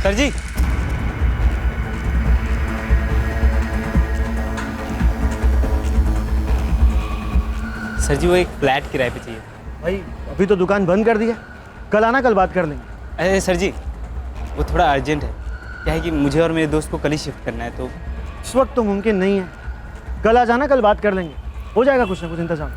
Sir जी, sir जी वो एक flat किराए पे चाहिए। भाई अभी तो दुकान बंद कर दी है, कल आना, कल बात कर लेंगे। अरे सर जी वो थोड़ा अर्जेंट है, क्या है कि मुझे और मेरे दोस्त को कल ही शिफ्ट करना है तो। इस वक्त तो मुमकिन नहीं है, कल आ जाना, कल बात कर लेंगे, हो जाएगा कुछ ना कुछ इंतजाम।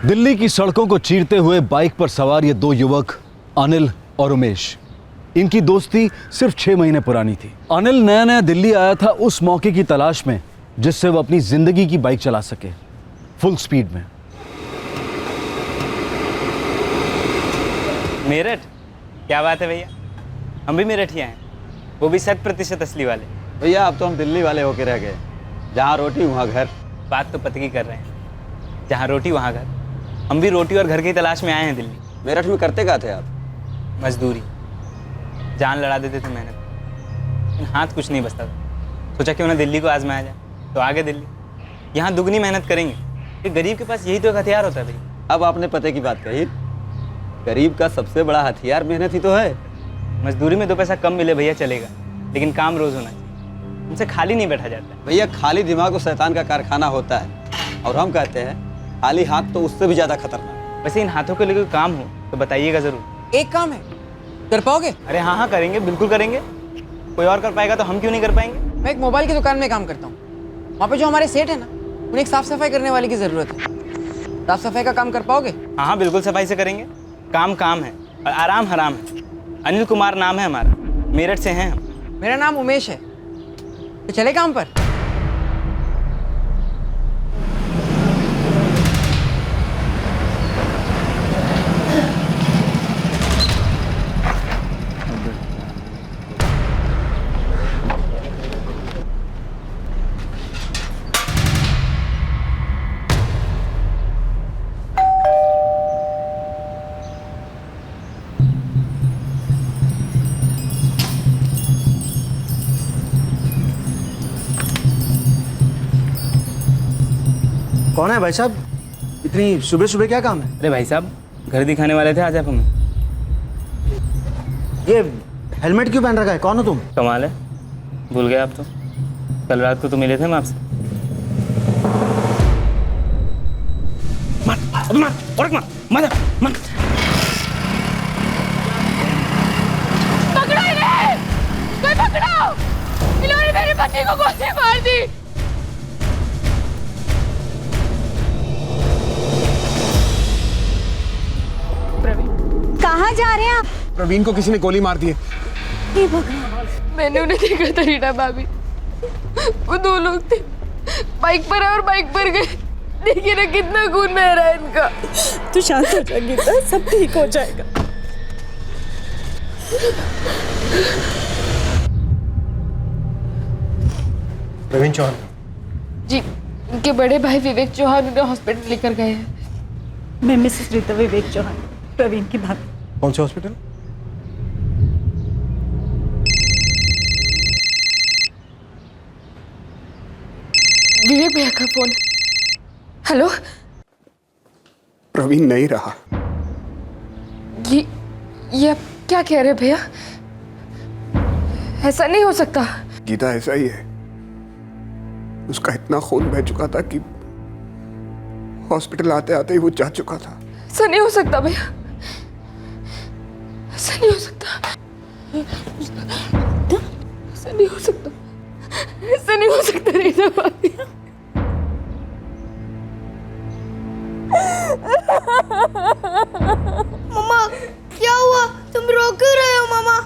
दिल्ली की सड़कों को चीरते हुए बाइक पर सवार ये दो युवक अनिल और उमेश, इनकी दोस्ती सिर्फ 6 महीने पुरानी थी। अनिल नया नया दिल्ली आया था उस मौके की तलाश में जिससे वो अपनी जिंदगी की बाइक चला सके फुल स्पीड में। मेरठ? क्या बात है भैया, हम भी मेरठिया हैं, वो भी 100% असली वाले। भैया अब तो हम दिल्ली वाले होके रह गए, जहाँ रोटी वहाँ घर। बात तो पते की कर रहे हैं, जहाँ रोटी वहाँ घर। हम भी रोटी और घर की तलाश में आए हैं दिल्ली। मेरठ में करते क्या थे आप? मजदूरी, जान लड़ा देते थे मेहनत, लेकिन हाथ कुछ नहीं बचता था। सोचा क्यों ना दिल्ली को आजमाया जाए, तो आगे दिल्ली। यहाँ दुगनी मेहनत करेंगे, कि गरीब के पास यही तो एक हथियार होता है भाई। अब आपने पते की बात कही, गरीब का सबसे बड़ा हथियार मेहनत ही तो है। मजदूरी में 2 पैसा कम मिले भैया चलेगा, लेकिन काम रोज होना चाहिए, उनसे खाली नहीं बैठा जाता। भैया खाली दिमाग तो शैतान का कारखाना होता है, और हम कहते हैं खाली हाथ तो उससे भी ज्यादा खतरनाक। वैसे इन हाथों को लेकर काम हो तो बताइएगा जरूर। एक काम है, कर पाओगे? अरे हाँ हाँ करेंगे, बिल्कुल करेंगे। कोई और कर पाएगा तो हम क्यों नहीं कर पाएंगे। मैं एक मोबाइल की दुकान में काम करता हूँ, वहाँ पे जो हमारे सेठ है ना, उन्हें एक साफ सफाई करने वाले की ज़रूरत है। साफ सफाई का काम कर पाओगे? हाँ हाँ बिल्कुल सफाई से करेंगे। काम काम है और आराम हराम है। अनिल कुमार नाम है हमारा, मेरठ से हैं हम। मेरा नाम उमेश है, तो चले काम पर? कौन है भाई साहब, इतनी सुबह सुबह क्या काम है? अरे भाई साहब घर दिखाने वाले थे आज आप हमें। ये हेलमेट क्यों पहन रखा है, कौन हो तुम? कमाल है, भूल गए आप तो। कल रात को तो मिले थे हम आपसे। मार अबे मार, और मार मार मार। पकड़ो इन्हें, कोई पकड़ो, इन्होंने मेरे पति को गोली मार दी। कहाँ जा रहे हैं आप? प्रवीण को किसी ने गोली मार दी है। हे भगवान, मैंने उन्हें देखा था रीना भाभी, वो 2 लोग थे, बाइक पर आए और बाइक पर गए। देखिए ना कितना खून बह रहा है इनका। तू शांत हो जा गीता, सब ठीक हो जाएगा। प्रवीण चौहान जी, इनके बड़े भाई विवेक चौहान उन्हें हॉस्पिटल लेकर गए हैं। मैं मिसेस रीता विवेक चौहान, प्रवीण की भाभी। कौन से हॉस्पिटल? विवेक भैया का फोन। हेलो, प्रवीण नहीं रहा। ये आप क्या कह रहे हैं भैया? ऐसा नहीं हो सकता। गीता ऐसा ही है, उसका इतना खून बह चुका था कि हॉस्पिटल आते आते ही वो जा चुका था। ऐसा नहीं हो सकता भैया, ऐसा नहीं हो सकता, ऐसा नहीं हो सकता, ऐसा नहीं हो सकता रीना भाभी। मम्मा क्या हुआ, तुम रो क्यों रहे हो मामा?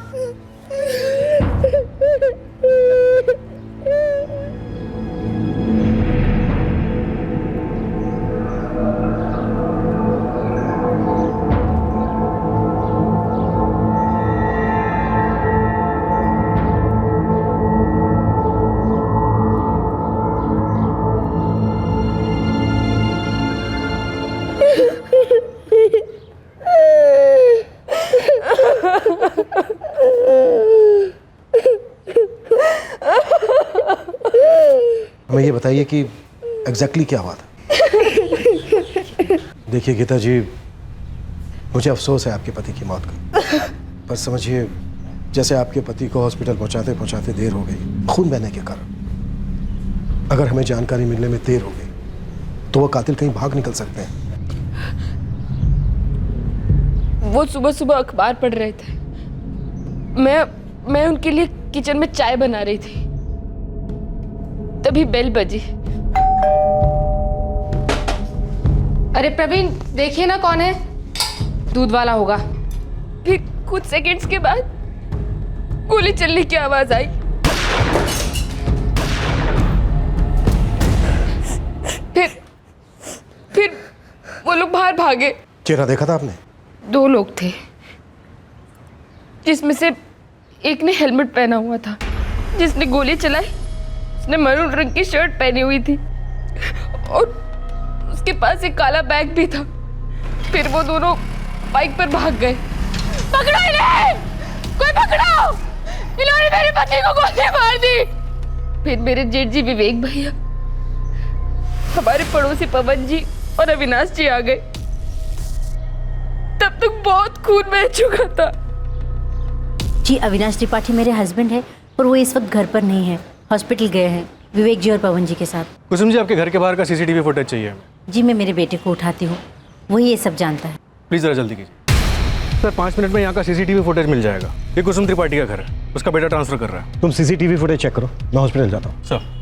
हमें ये बताइए कि एग्जैक्टली क्या हुआ था। देखिए गीता जी, मुझे अफसोस है आपके पति की मौत का, पर समझिए जैसे आपके पति को हॉस्पिटल पहुंचाते पहुंचाते देर हो गई खून बहने के कारण, अगर हमें जानकारी मिलने में देर हो गई तो वो कातिल कहीं भाग निकल सकते हैं। वो सुबह सुबह अखबार पढ़ रहे थे, मैं उनके लिए किचन में चाय बना रही थी, तभी बेल बजी। अरे प्रवीण, देखिए ना कौन है। दूध वाला होगा। फिर कुछ सेकंड्स के बाद गोली चलने की आवाज आई। फिर वो लोग बाहर भागे। चेहरा देखा था आपने? 2 लोग थे, जिसमें से एक ने हेलमेट पहना हुआ था। जिसने गोली चलाई उसने मरून रंग की शर्ट पहनी हुई थी और उसके पास एक काला बैग भी था। फिर वो दोनों बाइक पर भाग गए। पकड़ो इन्हें! कोई पकड़ो! इन्होंने मेरे पति को गोली मार दी। फिर मेरे जेठ जी विवेक भैया, हमारे पड़ोसी पवन जी और अविनाश जी आ गए। तब तक बहुत खून बह चुका था। जी, अविनाश त्रिपाठी मेरे हस्बैंड है और वो इस वक्त घर पर नहीं है, हॉस्पिटल गए हैं विवेक जी और पवन जी के साथ। कुसुम जी, आपके घर के बाहर का सीसीटीवी फुटेज चाहिए। जी, मैं मेरे बेटे को उठाती हूँ, वही ये सब जानता है। प्लीज़ ज़रा जल्दी कीजिए सर। 5 मिनट में यहाँ का सीसीटीवी फुटेज मिल जाएगा। ये कुसुम त्रिपाठी का घर है, उसका बेटा ट्रांसफर कर रहा है। तुम सीसीटीवी फुटेज चेक करो, मैं हॉस्पिटल जाता हूँ। सर।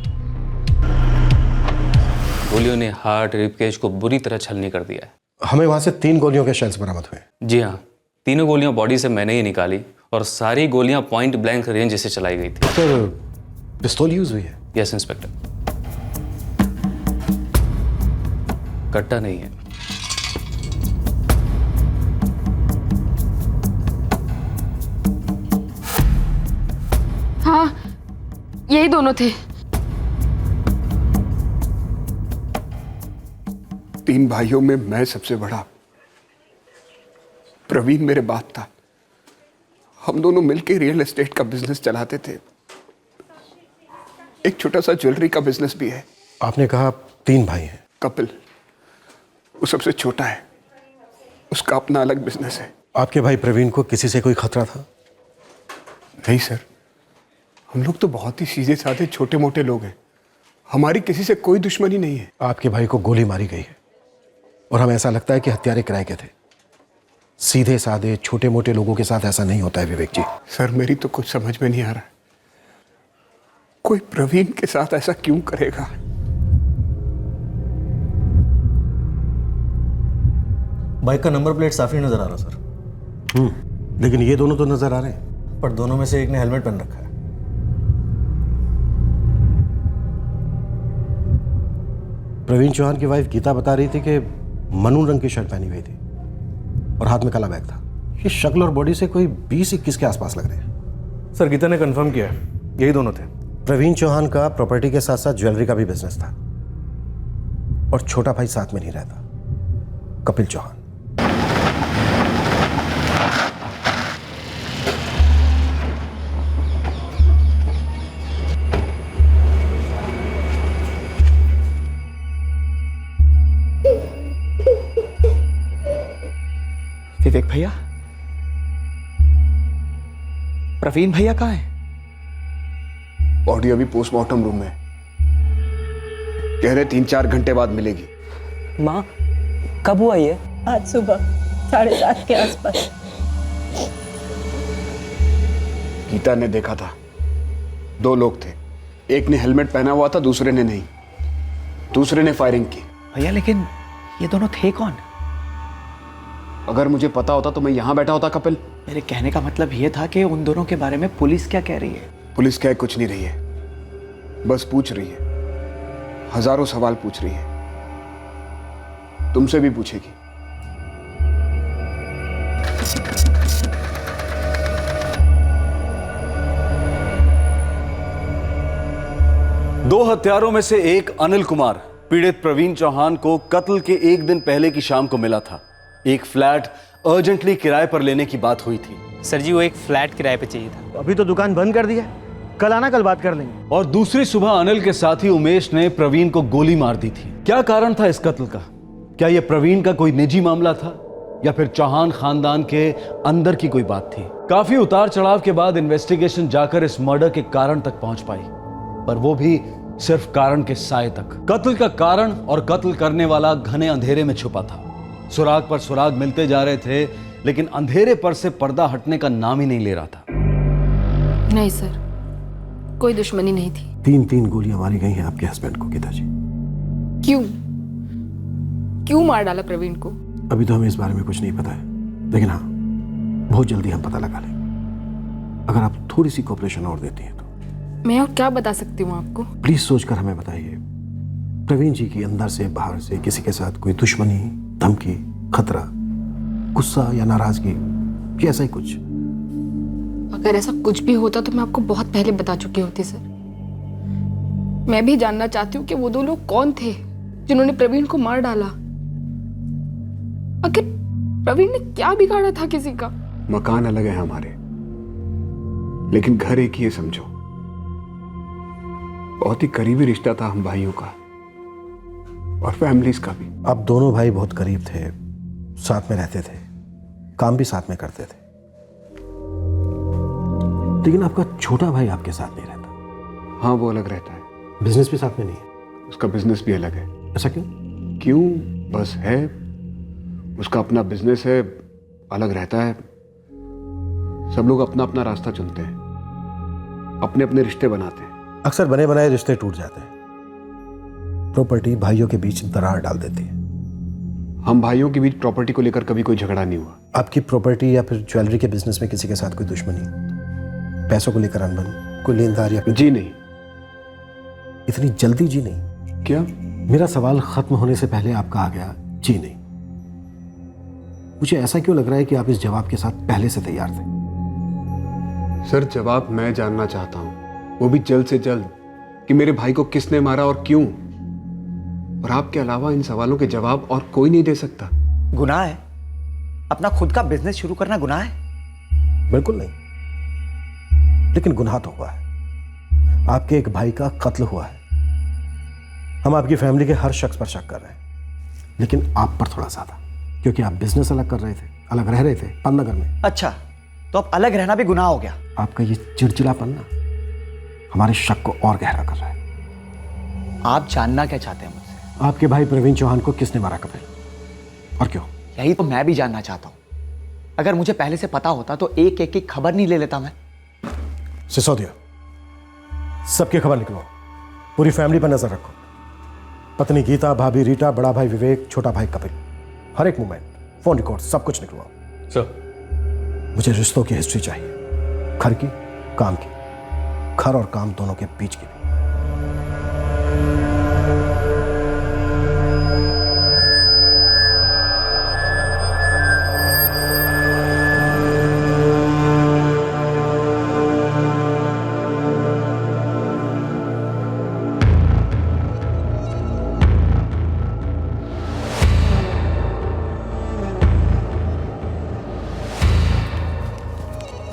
गोलियों ने हार्ट रिबकेज को बुरी तरह छलनी कर दिया है। हमें वहाँ से 3 गोलियों के शेल्स बरामद हुए। जी हाँ, तीनों गोलियां बॉडी से मैंने ही निकाली और सारी गोलियां पॉइंट ब्लैंक रेंज से चलाई गई थी। सर, पिस्तौल यूज हुई है? Yes inspector. कट्टा नहीं है। हाँ, यही दोनों थे। 3 भाइयों में मैं सबसे बड़ा। प्रवीण मेरे बाप था। हम दोनों मिलकर रियल एस्टेट का बिजनेस चलाते थे। एक छोटा सा ज्वेलरी का बिजनेस भी है। आपने कहा 3 भाई हैं। कपिल, वो सबसे छोटा है, उसका अपना अलग बिजनेस है। आपके भाई प्रवीण को किसी से कोई खतरा था? नहीं सर, हम लोग तो बहुत ही सीधे साधे छोटे मोटे लोग हैं। हमारी किसी से कोई दुश्मनी नहीं है। आपके भाई को गोली मारी गई है और हमें ऐसा लगता है कि हत्यारे किराए के थे। सीधे साधे छोटे मोटे लोगों के साथ ऐसा नहीं होता है विवेक जी। सर, मेरी तो कुछ समझ में नहीं आ रहा है, कोई प्रवीण के साथ ऐसा क्यों करेगा? बाइक का नंबर प्लेट साफ नहीं नजर आ रहा सर। लेकिन ये दोनों तो नजर आ रहे हैं। पर दोनों में से एक ने हेलमेट पहन रखा है। प्रवीण चौहान की वाइफ गीता बता रही थी कि मरून रंग की शर्ट पहनी हुई थी और हाथ में काला बैग था। ये शक्ल और बॉडी से कोई 20-21 के आसपास लग रहे हैं। सर, गीता ने कंफर्म किया है, यही दोनों थे। प्रवीण चौहान का प्रॉपर्टी के साथ साथ ज्वेलरी का भी बिजनेस था और छोटा भाई साथ में नहीं रहता, कपिल चौहान। विवेक भैया, प्रवीण भैया कहाँ है? बॉडी अभी पोस्टमार्टम रूम में, कह रहे 3-4 घंटे बाद मिलेगी। माँ, कब हुआ ये? आज सुबह 7:30 के आसपास। गीता ने देखा था, 2 लोग थे, एक ने हेलमेट पहना हुआ था, दूसरे ने नहीं। दूसरे ने फायरिंग की। भैया, लेकिन ये दोनों थे कौन? अगर मुझे पता होता तो मैं यहां बैठा होता कपिल। मेरे कहने का मतलब ये था कि उन दोनों के बारे में पुलिस क्या कह रही है? पुलिस कह कुछ नहीं रही है, बस पूछ रही है, हजारों सवाल पूछ रही है। तुमसे भी पूछेगी। दो हत्यारों में से एक अनिल कुमार पीड़ित प्रवीण चौहान को कत्ल के 1 दिन पहले की शाम को मिला था। एक फ्लैट अर्जेंटली किराए पर लेने की बात हुई थी। सर जी, वो एक फ्लैट किराए पे चाहिए था। अभी तो दुकान बंद कर दिया, कल आना, कल बात कर लेंगे। और दूसरी सुबह अनिल के साथी उमेश ने प्रवीण को गोली मार दी थी। क्या कारण था इस कत्ल का? क्या यह प्रवीण का कोई निजी मामला था या फिर चौहान खानदान के अंदर की कोई बात थी? काफी उतार चढ़ाव के बाद इन्वेस्टिगेशन जाकर इस मर्डर के कारण तक पहुंच पाई, पर वो भी सिर्फ कारण के साए तक। कत्ल का कारण और कत्ल करने वाला घने अंधेरे में छुपा था। सुराग पर सुराग मिलते जा रहे थे, लेकिन अंधेरे पर से पर्दा हटने का नाम ही नहीं ले रहा था। नहीं सर, कोई दुश्मनी नहीं थी। 3 गोलियां मारी गई हैं आपके हस्बैंड को गीता जी। क्यों क्यों मार डाला प्रवीण को? अभी तो हमें इस बारे में कुछ नहीं पता है, लेकिन हाँ, बहुत जल्दी हम पता लगा लेंगे। अगर आप थोड़ी सी कोऑपरेशन और देती हैं तो। मैं और क्या बता सकती हूँ आपको? प्लीज सोचकर हमें बताइए, प्रवीण जी की अंदर से बाहर से किसी के साथ कोई दुश्मनी, धमकी, खतरा, गुस्सा या नाराजगी या ऐसा ही कुछ? अगर ऐसा कुछ भी होता तो मैं आपको बहुत पहले बता चुकी होती सर। मैं भी जानना चाहती हूँ कि वो 2 लोग कौन थे जिन्होंने प्रवीण को मार डाला। आखिर प्रवीण ने क्या बिगाड़ा था किसी का? मकान अलग है हमारे, लेकिन घर एक ही है समझो। बहुत ही करीबी रिश्ता था हम भाइयों का और फैमिलीज का भी। आप दोनों भाई बहुत करीब थे, साथ में रहते थे, काम भी साथ में करते थे, लेकिन आपका छोटा भाई आपके साथ नहीं रहता। हाँ, वो अलग रहता है। बिजनेस भी साथ में नहीं है? उसका बिजनेस भी अलग है। ऐसा क्यों? क्यों? बस है, उसका अपना बिजनेस है, अलग रहता है। सब लोग अपना अपना रास्ता चुनते हैं, अपने अपने रिश्ते बनाते हैं। अक्सर बने बनाए रिश्ते टूट जाते हैं। प्रॉपर्टी भाइयों के बीच दरार डाल देती है। हम भाइयों के बीच प्रॉपर्टी को लेकर कभी कोई झगड़ा नहीं हुआ। आपकी प्रॉपर्टी या फिर ज्वेलरी के बिजनेस में किसी के साथ कोई दुश्मनी, पैसों को लेकर अनबन, कोई लेनदार या जी नहीं। इतनी जल्दी जी नहीं? क्या? मेरा सवाल खत्म होने से पहले आपका आ गया जी नहीं। मुझे ऐसा क्यों लग रहा है कि आप इस जवाब के साथ पहले से तैयार थे? सर, जवाब मैं जानना चाहता हूं, वो भी जल्द से जल्द, कि मेरे भाई को किसने मारा और क्यों। और आपके अलावा इन सवालों के जवाब और कोई नहीं दे सकता। गुनाह है? अपना खुद का बिजनेस शुरू करना गुनाह है? बिल्कुल नहीं, लेकिन गुनाह तो हुआ है। आपके एक भाई का कत्ल हुआ है। हम आपकी फैमिली के हर शख्स पर शक कर रहे हैं, लेकिन आप पर थोड़ा ज्यादा, क्योंकि आप बिजनेस अलग कर रहे थे, अलग रह रहे थे पन्नगर में। अच्छा, तो अब अलग रहना भी गुनाह हो गया? आपका ये चिड़चिड़ापन ना हमारे शक को और गहरा कर रहा है। आप जानना क्या चाहते हैं मुझसे? आपके भाई प्रवीण चौहान को किसने मारा कपिल, और क्यों? यही तो मैं भी जानना चाहता हूं। अगर मुझे पहले से पता होता तो एक एक की खबर नहीं ले लेता मैं। सिसोदिया, सबकी खबर निकलवाओ, पूरी फैमिली पर नजर रखो। पत्नी गीता, भाभी रीटा, बड़ा भाई विवेक, छोटा भाई कपिल, हर एक मूवमेंट, फोन रिकॉर्ड, सब कुछ निकलवाओ। सर, मुझे रिश्तों की हिस्ट्री चाहिए, घर की, काम की, घर और काम दोनों के बीच की।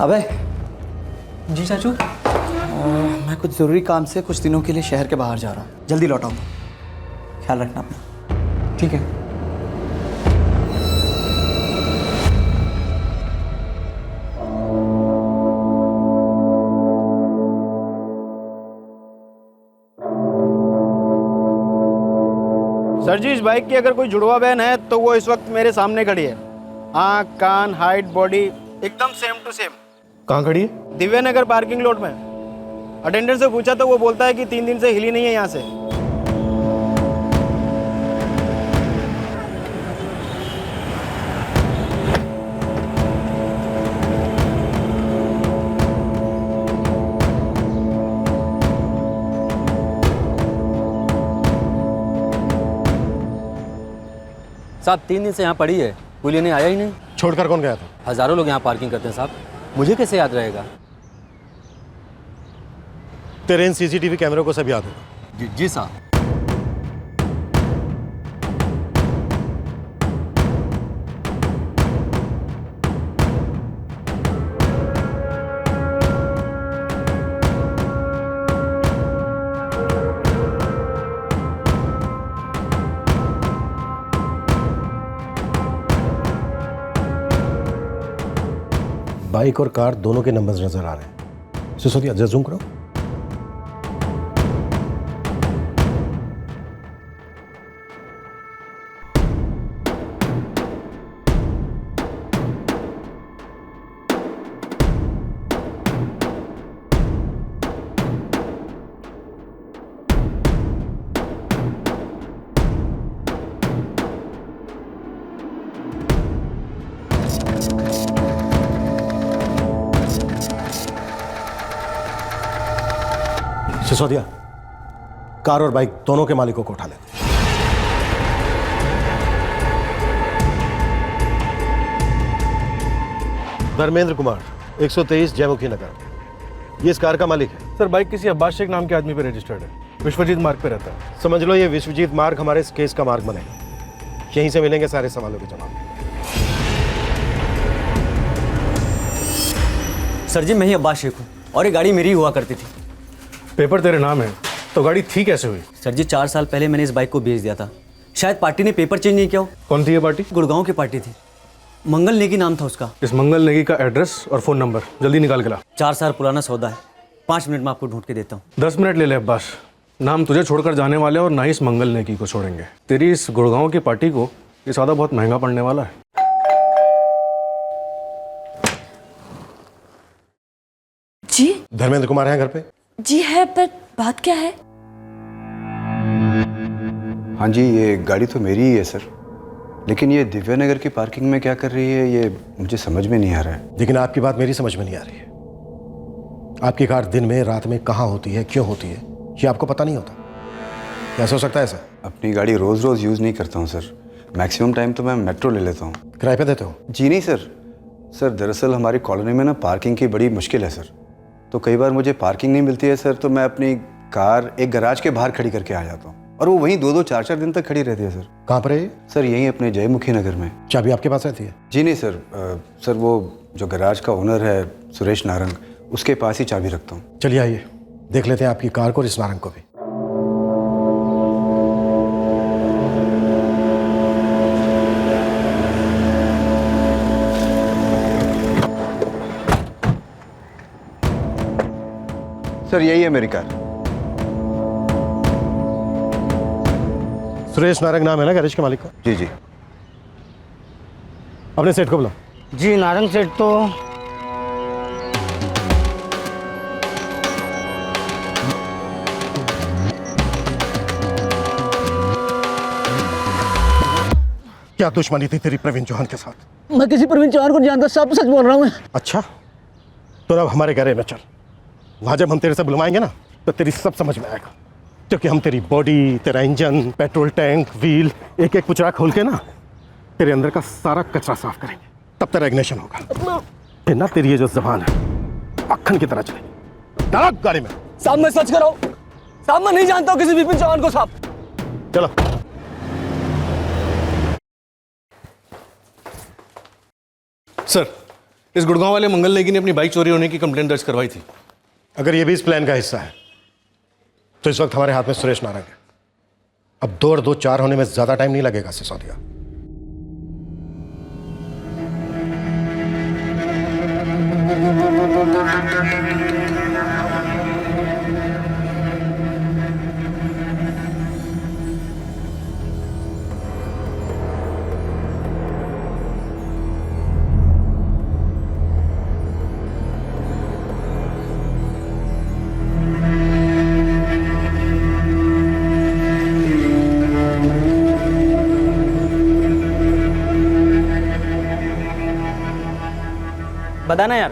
अबे जी चाचू, मैं कुछ ज़रूरी काम से कुछ दिनों के लिए शहर के बाहर जा रहा हूँ, जल्दी लौट आऊँगा। ख्याल रखना अपना। ठीक है। सर जी, इस बाइक की अगर कोई जुड़वा बहन है तो वो इस वक्त मेरे सामने खड़ी है। आँख, कान, हाइट, बॉडी एकदम सेम टू सेम। कहाँ खड़ी है? दिव्या नगर पार्किंग लॉट में। अटेंडेंट से पूछा तो वो बोलता है कि 3 दिन से हिली नहीं है यहाँ से। साहब 3 दिन से यहाँ पड़ी है, कोई लेने आया ही नहीं। छोड़कर कौन गया था? हज़ारों लोग यहाँ पार्किंग करते हैं साहब, मुझे कैसे याद रहेगा? तेरे इन सीसीटीवी कैमरे को सब याद होगा। जी साहब। बाइक और कार दोनों के नंबर्स नजर आ रहे हैं। सिसोदिया जरा जूम करो। सिसोदिया, कार और बाइक दोनों के मालिकों को उठा लेते। धर्मेंद्र कुमार, 123 जयमुखी नगर, ये इस कार का मालिक है। सर बाइक किसी अब्बास शेख नाम के आदमी पे रजिस्टर्ड है, विश्वजीत मार्ग पे रहता है। समझ लो ये विश्वजीत मार्ग हमारे इस केस का मार्ग बनेगा। यहीं से मिलेंगे सारे सवालों के जवाब। सर जी मैं ही अब्बास शेख हूँ और ये गाड़ी मेरी हुआ करती थी। पेपर तेरे नाम है तो गाड़ी थी कैसे हुई? सर जी 4 साल पहले मैंने इस बाइक को बेच दिया था। शायद पार्टी ने पेपर चेंज नहीं किया हो। कौन थी ये पार्टी? गुड़गांव की पार्टी थी, मंगल नेगी नाम था उसका। इस मंगल नेगी का एड्रेस और फोन नंबर जल्दी निकाल के ला। 4 साल पुराना सौदा है, 5 मिनट में आपको ढूंढ के देता हूँ। 10 मिनट ले ले अब्बास, नाम तुझे छोड़कर जाने वाले और ना ही इस मंगल नेगी को छोड़ेंगे। तेरी इस गुड़गांव की पार्टी को ये सौदा बहुत महंगा पड़ने वाला है। जी धर्मेंद्र कुमार है घर पे? जी है, पर बात क्या है? हाँ जी, ये गाड़ी तो मेरी ही है सर, लेकिन ये दिव्या नगर की पार्किंग में क्या कर रही है ये मुझे समझ में नहीं आ रहा है। लेकिन आपकी बात मेरी समझ में नहीं आ रही है। आपकी कार दिन में रात में कहाँ होती है, क्यों होती है, ये आपको पता नहीं होता। कैसे हो सकता है सर? अपनी गाड़ी रोज़ रोज़ यूज़ नहीं करता हूँ सर, मैक्सिमम टाइम तो मैं मेट्रो ले लेता हूँ। किराए पे देते हो? जी नहीं सर, दरअसल हमारी कॉलोनी में ना पार्किंग की बड़ी मुश्किल है सर, तो कई बार मुझे पार्किंग नहीं मिलती है सर, तो मैं अपनी कार एक गैराज के बाहर खड़ी करके आ जाता हूँ और वो वहीं 2-2 4-4 दिन तक खड़ी रहती है सर। कहाँ पर है? सर यहीं अपने जयमुखी नगर में। चाबी आपके पास रहती है? जी नहीं सर, सर वो जो गैराज का ओनर है सुरेश नारंग, उसके पास ही चाबी रखता हूँ। चलिए आइए देख लेते हैं आपकी कार को और इस नारंग को भी। सर यही है मेरी कार। सुरेश नारंग नाम है ना गैरेज के मालिक का? जी जी। अपने सेठ को बुलाओ। जी नारंग सेठ तो क्या दुश्मनी थी तेरी प्रवीण चौहान के साथ? मैं किसी प्रवीण चौहान को नहीं जानता, सब सच बोल रहा हूँ मैं। अच्छा तो अब हमारे गैरेज में चल, वहां जब हम तेरे से बुलवाएंगे ना तो तेरी सब समझ में आएगा, क्योंकि हम तेरी बॉडी, तेरा इंजन, पेट्रोल टैंक, व्हील, एक एक पुचरा खोल के ना तेरे अंदर का सारा कचरा साफ करेंगे, तब तेरा इग्निशन होगा। फिर ना तेरी ये जो जबान है मक्खन की तरह चलेगी। डाल गाड़ी में। साहब मैं सच कर रहा हूँ, साहब मैं नहीं जानता हूँ किसी विपिन चौहान को। साहब चलो। सर इस गुड़गांव वाले मंगल नेगी ने अपनी बाइक चोरी होने की कंप्लेंट दर्ज करवाई थी। अगर ये भी इस प्लान का हिस्सा है तो इस वक्त हमारे हाथ में सुरेश नारंग है। अब 2 और 2 4 होने में ज्यादा टाइम नहीं लगेगा सिसोदिया। बताना यार।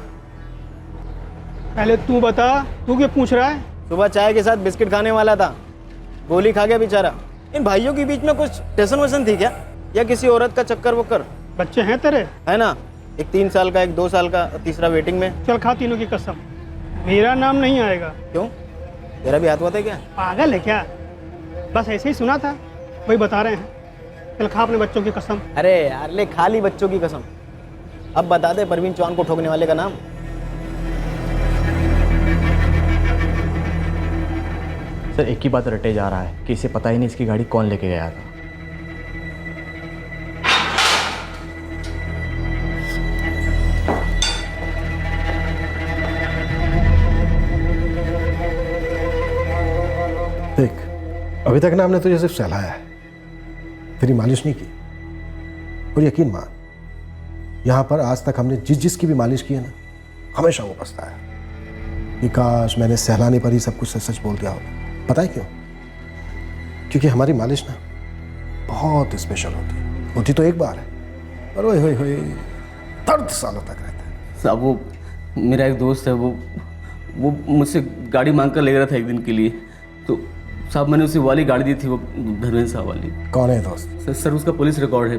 पहले तू बता, तू क्यों पूछ रहा है? सुबह चाय के साथ बिस्किट खाने वाला था, गोली खा गया बेचारा। इन भाइयों के बीच में कुछ टेंशन वेशन थी क्या, या किसी औरत का चक्कर वक्कर? बच्चे हैं तेरे? है ना, एक 3 साल का, एक 2 साल का, तीसरा वेटिंग में। चल खा तीनों की कसम, मेरा नाम नहीं आएगा। क्यों, तेरा भी हाथ हुआ था क्या? पागल है क्या? बस ऐसे ही सुना था, वही बता रहे हैं। चल खा अपने बच्चों की कसम। अरे यार ले, खा ली बच्चों की कसम। अब बता दे प्रवीण चौहान को ठोकने वाले का नाम। सर एक ही बात रटे जा रहा है कि इसे पता ही नहीं इसकी गाड़ी कौन लेके गया था। देख, अभी तक ना हमने तुझे सिर्फ सहलाया है, तेरी मालिश नहीं की। और यकीन मान, यहां पर आज तक हमने जिसकी भी मालिश की है ना, हमेशा वो पछता है कि काश मैंने सहलाने पर ही सब कुछ सच बोल दिया होता। पता है क्यों? क्योंकि हमारी मालिश ना बहुत स्पेशल होती तो एक बार है, पर ओए होए होए दर्द सालों तक रहता है। साहब वो मेरा एक दोस्त है, वो मुझसे गाड़ी मांग कर ले रहा था एक दिन के लिए, तो साहब मैंने उसे वाली गाड़ी दी थी, वो धर्मेंद्र साहब वाली। कौन है दोस्त? सर उसका पुलिस रिकॉर्ड है,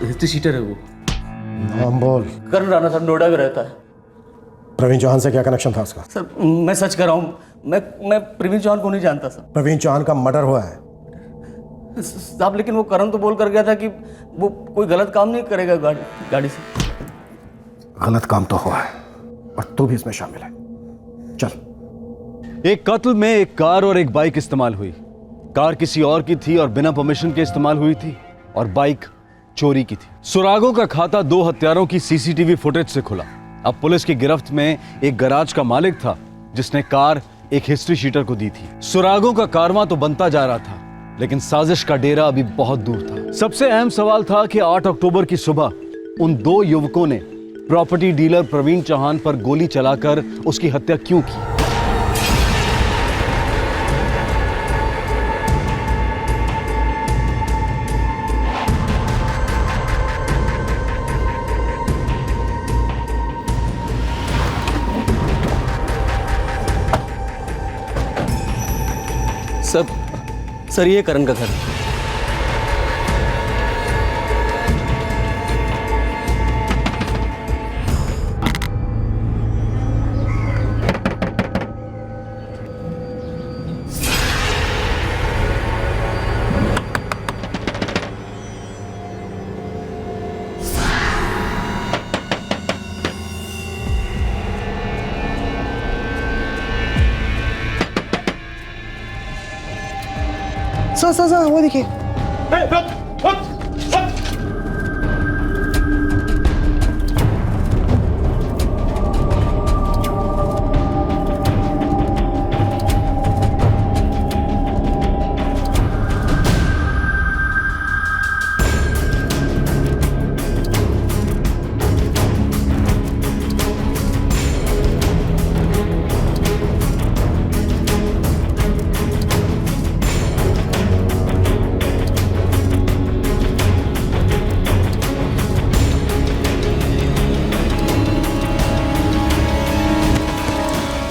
हिस्ट्री शीटर है वो। नाम बोल। करण राणा साहब, नोएडा में रहता है। प्रवीण चौहान से क्या कनेक्शन था उसका? सर मैं सच कर रहा हूँ, मैं प्रवीण चौहान को नहीं जानता सर। प्रवीण चौहान का मर्डर हुआ है साहब, लेकिन वो करण तो बोल कर गया था कि वो कोई गलत काम नहीं करेगा गाड़ी से। गलत काम तो हुआ है और तू भी इसमें शामिल है। चल। एक कत्ल में एक कार और एक बाइक इस्तेमाल हुई। कार किसी और की थी और बिना परमिशन के इस्तेमाल हुई थी, और बाइक चोरी की थी। सुरागों का खाता दो हत्यारों की सीसीटीवी फुटेज से खुला। अब पुलिस की गिरफ्त में एक गैराज का मालिक था जिसने कार एक हिस्ट्री शीटर को दी थी। सुरागों का कारवां तो बनता जा रहा था, लेकिन साजिश का डेरा अभी बहुत दूर था। सबसे अहम सवाल था कि 8 अक्टूबर की सुबह उन दो युवकों ने प्रॉपर्टी डीलर प्रवीण चौहान पर गोली चलाकर उसकी हत्या क्यों की। सर ये करण का घर है। सर वो देखिए।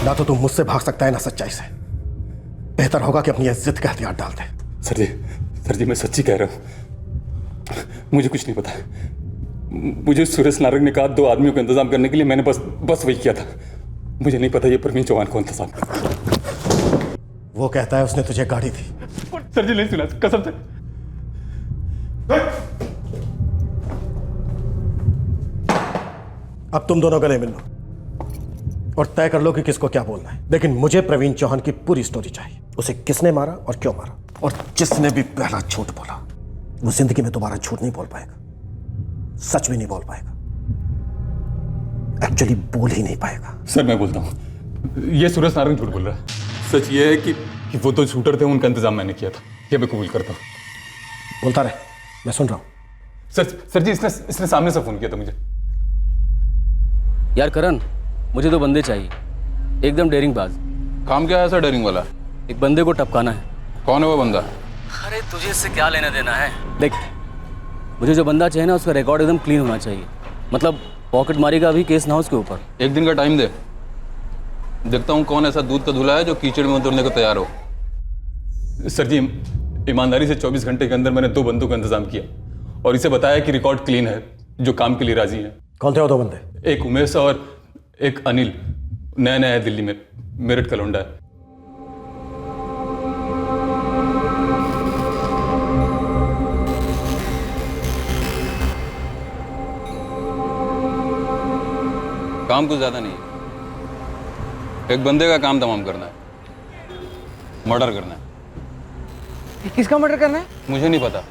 ना तो तुम मुझसे भाग सकता है ना सच्चाई से। बेहतर होगा कि अपनी इज्जत का हथियार डाल दे। सर जी मैं सच्ची कह रहा हूँ, मुझे कुछ नहीं पता। मुझे सुरेश नारंग ने कहा 2 आदमियों का इंतजाम करने के लिए, मैंने बस वही किया था। मुझे नहीं पता ये प्रवीण चौहान कौन था साहब। वो कहता है उसने तुझे गाड़ी दी। सर जी नहीं सुना, कसम से। अब तुम दोनों गले मिल लो और तय कर लो कि किसको क्या बोलना है। लेकिन मुझे प्रवीण चौहान की पूरी स्टोरी चाहिए। उसे किसने मारा और क्यों मारा, और जिसने भी पहला झूठ बोला वो जिंदगी में दोबारा झूठ नहीं बोल पाएगा, सच भी नहीं बोल पाएगा, एक्चुअली बोल ही नहीं पाएगा। सर मैं बोलता हूँ, ये सुरेश नारंग झूठ बोल रहा है। सच ये है कि वो 2 शूटर थे, उनका इंतजाम मैंने किया था। ये मैं कबूल करता हूँ। बोलता रहे, मैं सुन रहा हूँ। सर जी इसने सामने से फोन किया था मुझे। यार करण, मुझे 2 बंदे चाहिए, एकदम डेयरिंग बाज। काम क्या है ऐसा डेयरिंग वाला? एक बंदे को टपकाना है। कौन है वो बंदा? अरे तुझे इससे क्या लेना देना है? देख, मुझे जो बंदा चाहिए ना उसका रिकॉर्ड एकदम क्लीन होना चाहिए। मतलब पॉकेट मारी का भी केस ना हो उसके ऊपर। 1 दिन का टाइम दे, देखता हूँ कौन ऐसा दूध का धुला है जो कीचड़ में उतरने को तैयार हो। सर जी ईमानदारी से 24 घंटे के अंदर मैंने 2 बंदों का इंतजाम किया और इसे बताया कि रिकॉर्ड क्लीन है, जो काम के लिए राजी है। कौन थे वो 2 बंदे? एक उमेश और एक अनिल, नया है दिल्ली में, मेरठ का लौंडा है। काम कुछ ज्यादा नहीं है, एक बंदे का काम तमाम करना है, मर्डर करना है। किसका मर्डर करना है? मुझे नहीं पता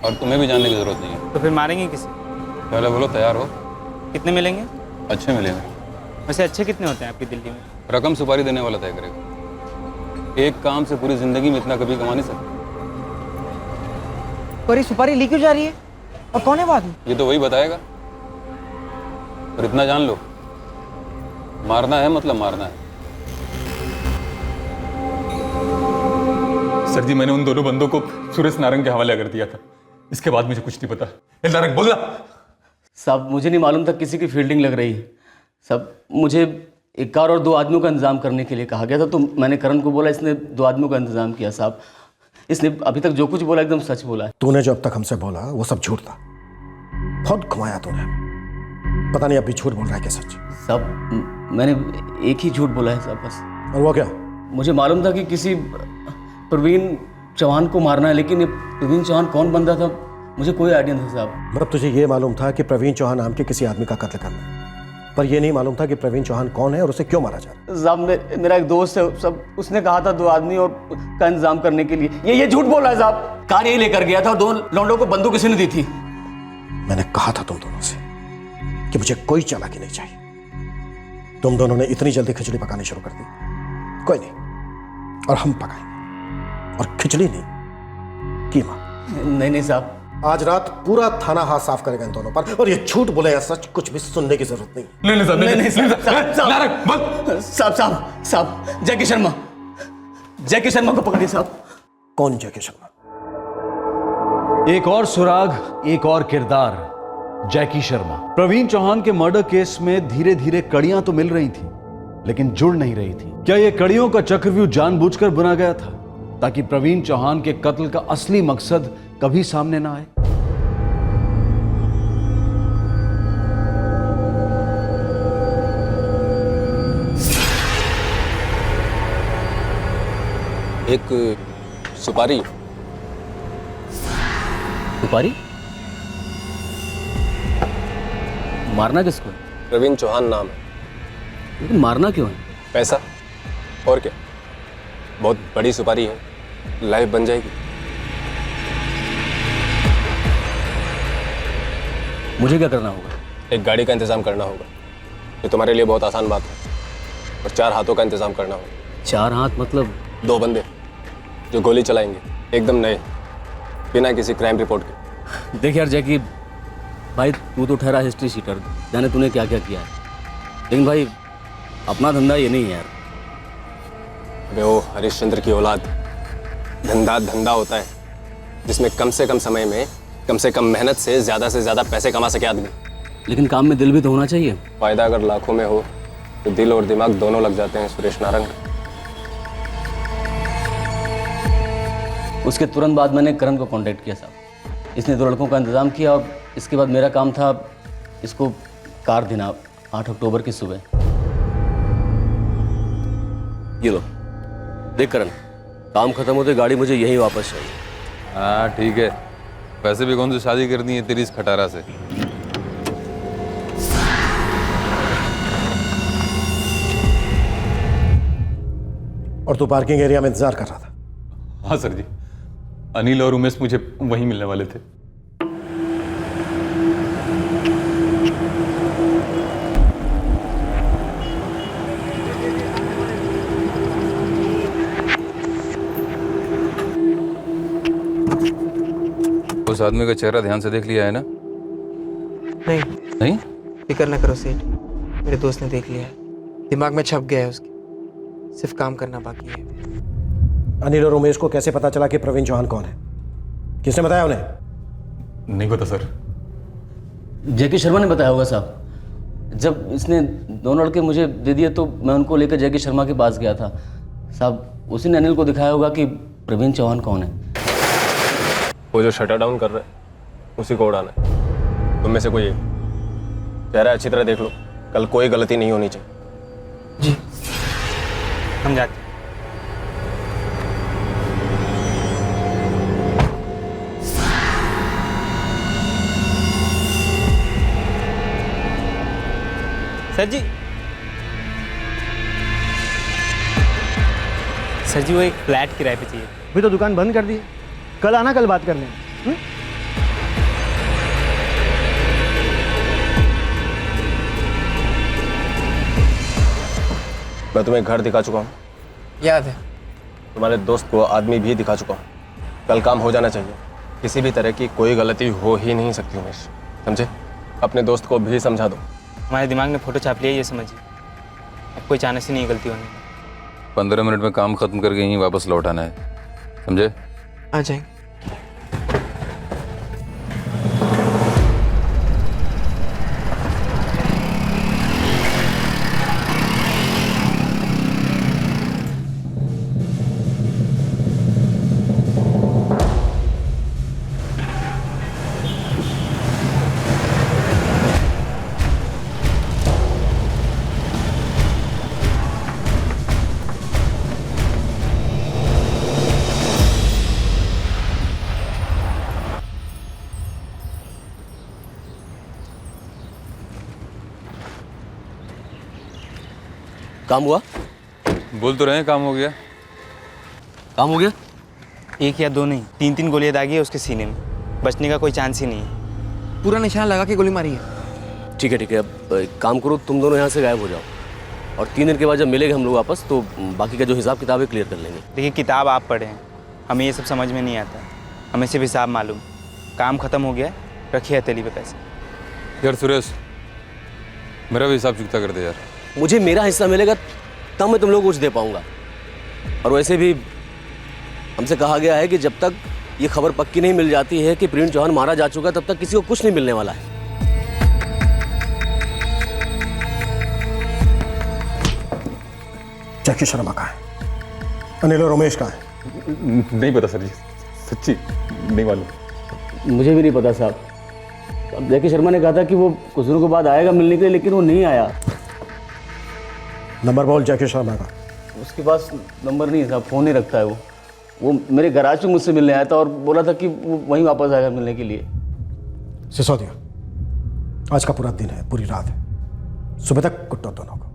और तुम्हें भी जानने की जरूरत नहीं है। तो फिर मारेंगे किसे? पहले बोलो तैयार हो। कितने मिलेंगे? अच्छे मिलेंगे। वैसे अच्छे कितने होते हैं आपकी दिल्ली में? रकम सुपारी देने वाला तय करेगा। एक काम से पूरी जिंदगी में इतना कभी कमा नहीं सकते। पर ये सुपारी ली क्यों जा रही है और कौन है वो आदमी? ये तो वही बताएगा। और इतना जान लो, मारना है मतलब मारना है। सर जी, मैंने उन दोनों बंदों को सुरेश नारंग के हवाले कर दिया था। इसके बाद मुझे कुछ नहीं पता। नारंग बोलना। साहब मुझे नहीं मालूम था किसी की फील्डिंग लग रही है। सब मुझे एक कार और 2 आदमियों का इंतजाम करने के लिए कहा गया था, तो मैंने करण को बोला, इसने 2 आदमियों का इंतजाम किया। साहब इसने अभी तक जो कुछ बोला एकदम सच बोला है। तूने जो अब तक हमसे बोला वो सब झूठ था। बहुत घुमाया तूने, पता नहीं अब भी झूठ बोल रहा है क्या सच? साहब मैंने एक ही झूठ बोला है साहब, बस। और वो क्या? मुझे मालूम था कि किसी प्रवीण चौहान को मारना है, लेकिन ये प्रवीण चौहान कौन बंदा था मुझे कोई आइडिया नहीं था साहब। मतलब तुझे ये मालूम था कि प्रवीण चौहान नाम के किसी आदमी का कत्ल करना है, पर ये नहीं मालूम था कि प्रवीण चौहान कौन है और उसे क्यों मारा जा रहा है? साहब मेरा एक दोस्त है, सब उसने कहा था 2 आदमी और का इंतजाम करने के लिए। ये झूठ बोल रहा है साहब। कार यही लेकर गया था और 2 लौंडों को बंदूक किसी ने दी थी। मैंने कहा था तुम दोनों से कि मुझे कोई चालाकी नहीं चाहिए। तुम दोनों ने इतनी जल्दी खिचड़ी पकानी शुरू कर दी। कोई नहीं, और हम पकाएंगे, और खिचड़ी नहीं कीमा। नहीं साहब, आज रात पूरा थाना हाथ साफ करेगा इन दोनों पर, और ये झूठ बोले या सच कुछ भी सुनने की जरूरत नहीं। साहब जैकी शर्मा को पकड़िए साहब। कौन जैकी शर्मा? एक और सुराग, एक और किरदार, जैकी शर्मा। प्रवीण चौहान के मर्डर केस में धीरे धीरे कड़ियां तो मिल रही थी, लेकिन जुड़ नहीं रही थी। क्या यह कड़ियों का चक्रव्यूह जानबूझकर बुना गया था ताकि प्रवीण चौहान के कत्ल का असली मकसद कभी सामने ना आए? एक सुपारी। सुपारी? मारना किसको है? प्रवीण चौहान नाम है। लेकिन मारना क्यों है? पैसा, और क्या। बहुत बड़ी सुपारी है, लाइफ बन जाएगी। मुझे क्या करना होगा? एक गाड़ी का इंतजाम करना होगा। ये तुम्हारे लिए बहुत आसान बात है। और 4 हाथों का इंतजाम करना होगा। 4 हाथ मतलब? 2 बंदे जो गोली चलाएंगे, एकदम नए, बिना किसी क्राइम रिपोर्ट के। देख यार जैकी भाई, तू तो ठहरा हिस्ट्री शीटर, जाने तूने क्या क्या किया है, लेकिन भाई अपना धंधा ये नहीं है यार। अबे वो हरिश्चंद्र की औलाद, धंधा होता है जिसमें कम से कम समय में कम से कम मेहनत से ज़्यादा पैसे कमा सके आदमी। लेकिन काम में दिल भी तो होना चाहिए। फायदा अगर लाखों में हो तो दिल और दिमाग दोनों लग जाते हैं सुरेश नारंग। उसके तुरंत बाद मैंने करण को कांटेक्ट किया साहब। इसने 2 लड़कों का इंतजाम किया और इसके बाद मेरा काम था इसको कार देना 8 अक्टूबर की सुबह। ये लो देख करण, काम खत्म होते गाड़ी मुझे यही वापस चाहिए। हाँ ठीक है, वैसे भी कौन सी शादी करनी है तेरी इस खटारा से। और तू पार्किंग एरिया में इंतजार कर रहा था? हाँ सर जी, अनिल और उमेश मुझे वहीं मिलने वाले थे। उस आदमी का चेहरा ध्यान से देख लिया है ना? नहीं? फिक्र ना करो सेठ, मेरे दोस्त ने देख लिया है, दिमाग में छप गया है उसके, सिर्फ काम करना बाकी है। अनिल और उमेश को कैसे पता चला कि प्रवीण चौहान कौन है? किसने बताया उन्हें? नहीं पता सर। जैकी शर्मा ने बताया होगा साहब। जब इसने 2 लड़के मुझे दे दिए तो मैं उनको लेकर जैकी शर्मा के पास गया था साहब। उसी ने अनिल को दिखाया होगा कि प्रवीण चौहान कौन है। वो जो शटर डाउन कर रहा है उसी को उड़ाना है। तुम में से कोई एक चेहरा अच्छी तरह देख लो, कल कोई गलती नहीं होनी चाहिए। जी हम जाते। सर जी वो एक फ्लैट किराए पे चाहिए। अभी तो दुकान बंद कर दी, कल आना, कल बात कर लेंगे। मैं तुम्हें घर दिखा चुका हूँ। याद है, तुम्हारे दोस्त को आदमी भी दिखा चुका हूँ। कल काम हो जाना चाहिए। किसी भी तरह की कोई गलती हो ही नहीं सकती उमेश, समझे? अपने दोस्त को भी समझा दो। हमारे दिमाग में फ़ोटो छाप लिया, ये समझिए। अब कोई चांस ही नहीं गलती होने की। 15 मिनट में काम खत्म करके यहीं वापस लौट आना है, समझे? आ जाएंगे। काम हुआ? बोल तो रहे हैं काम हो गया। काम हो गया? एक या दो नहीं, 3-3 गोलियां दागी है उसके सीने में। बचने का कोई चांस ही नहीं है। पूरा निशाना लगा के गोली मारी है। ठीक है, अब एक काम करो, तुम दोनों यहाँ से गायब हो जाओ और 3 दिन के बाद जब मिलेंगे हम लोग वापस तो बाकी का जो हिसाब किताब है क्लियर कर लेंगे। देखिए, किताब आप पढ़े हैं, हमें ये सब समझ में नहीं आता। हमें सिर्फ हिसाब मालूम। काम खत्म हो गया, रखिए हथेली पे पैसे। यार सुरेश, मेरा भी हिसाब चुकता कर दे यार। मुझे मेरा हिस्सा मिलेगा तब मैं तुम लोगों को कुछ दे पाऊंगा। और वैसे भी हमसे कहा गया है कि जब तक ये खबर पक्की नहीं मिल जाती है कि प्रवीण चौहान मारा जा चुका, तब तक किसी को कुछ नहीं मिलने वाला है। जैकी शर्मा कहाँ है? अनिल और उमेश कहाँ है? नहीं पता सर जी, सच्ची नहीं मालूम। मुझे भी नहीं पता साहब। अब जैकी शर्मा ने कहा था कि वो कुछ दिनों के बाद आएगा मिलने के लिए, लेकिन वो नहीं आया। नंबर बोल जैकी शर्मा का। उसके पास नंबर नहीं साहब, फ़ोन नहीं रखता है वो मेरे गैराज में मुझजसे मिलने आया था और बोला था कि वो वहीं वापस आएगा मिलने के लिए। सिसोदिया, आज का पूरा दिन है, पूरी रात है, सुबह तक कुट्टो दोनों को।